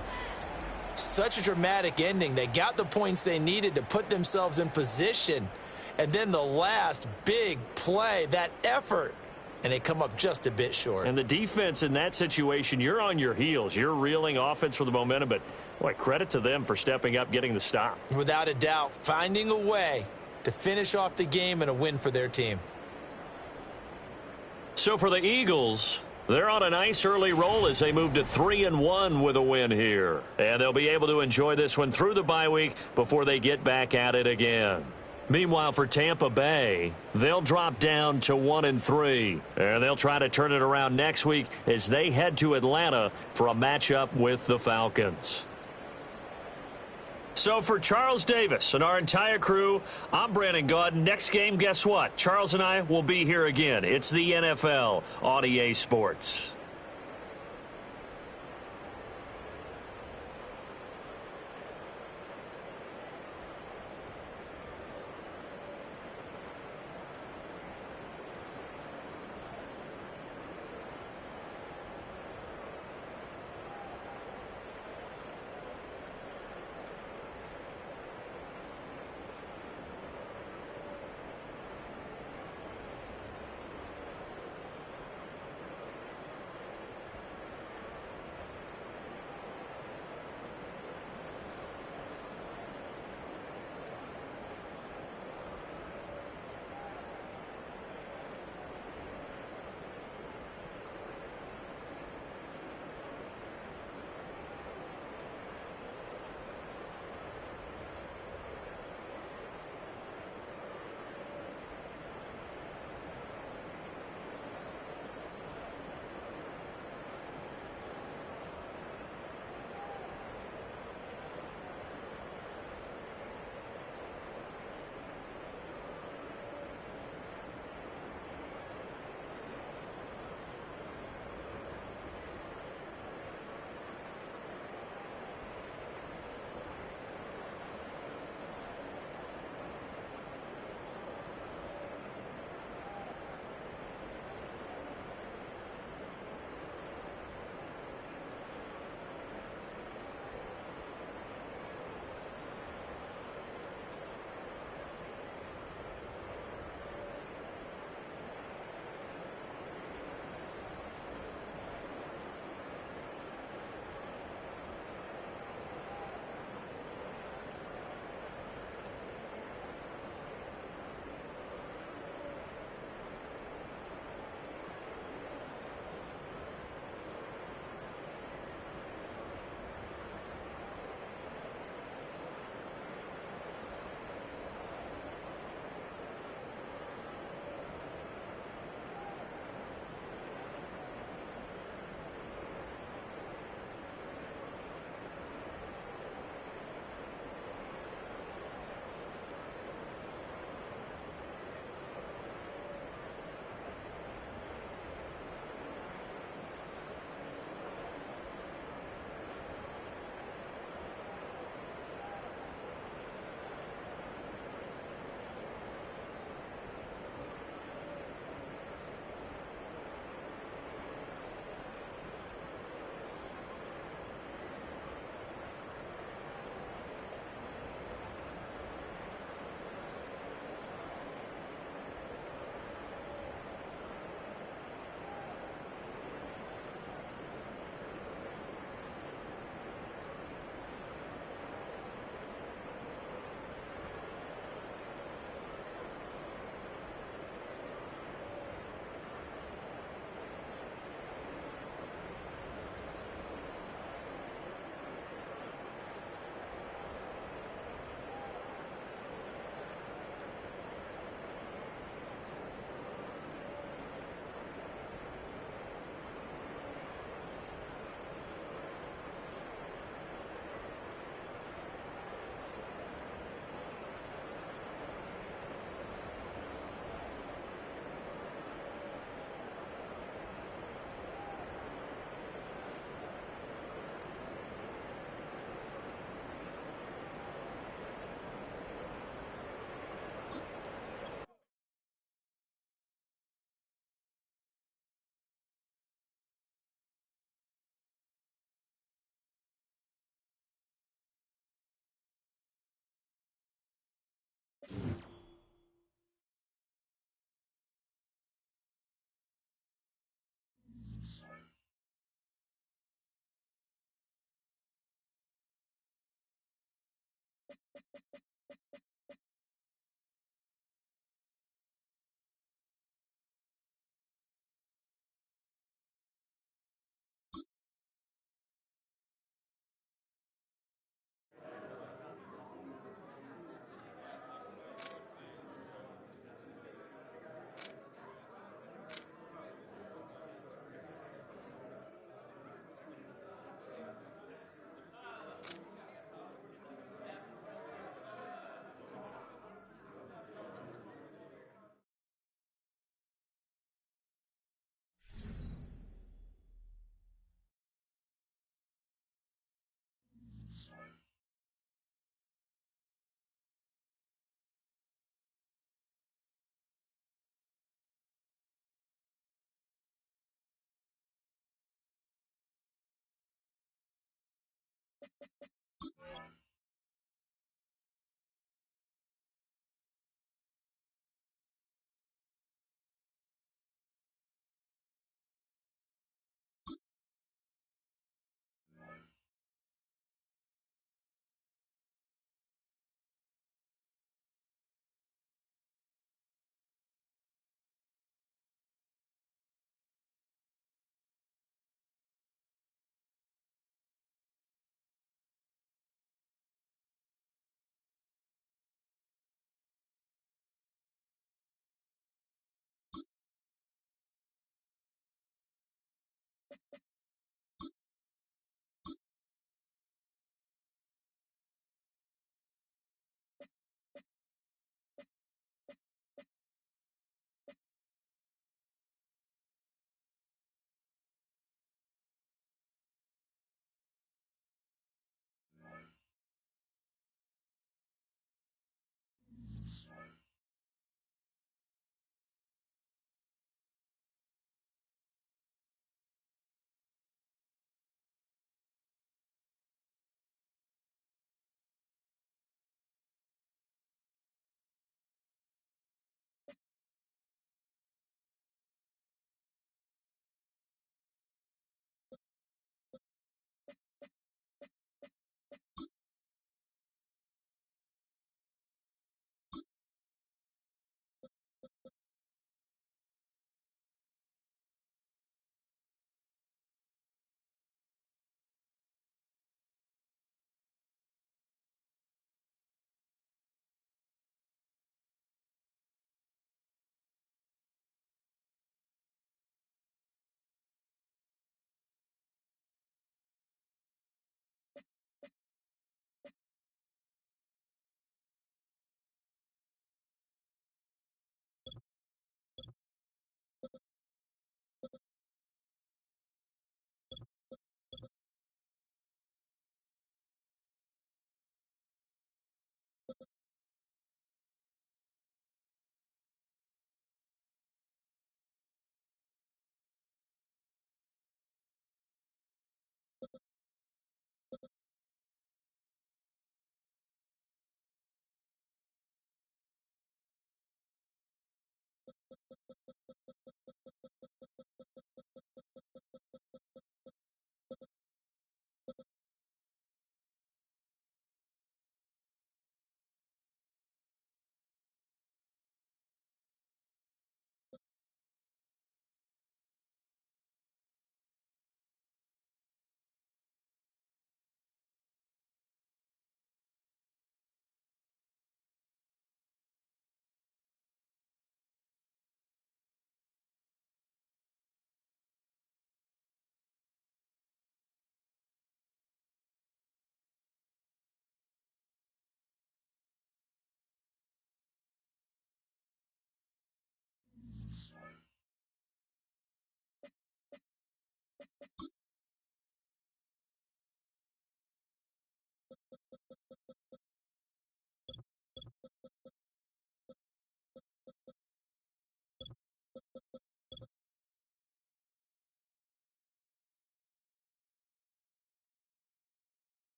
such a dramatic ending. They got the points they needed to put themselves in position. And then the last big play, that effort, and they come up just a bit short. And the defense in that situation, you're on your heels. You're reeling offense for the momentum, but boy, credit to them for stepping up, getting the stop. Without a doubt, finding a way to finish off the game and a win for their team. So for the Eagles, they're on a nice early roll as they move to 3-1 with a win here. And they'll be able to enjoy this one through the bye week before they get back at it again. Meanwhile, for Tampa Bay, they'll drop down to 1-3. And they'll try to turn it around next week as they head to Atlanta for a matchup with the Falcons. So for Charles Davis and our entire crew, I'm Brandon Gaudin. Next game, guess what? Charles and I will be here again. It's the NFL on EA Sports.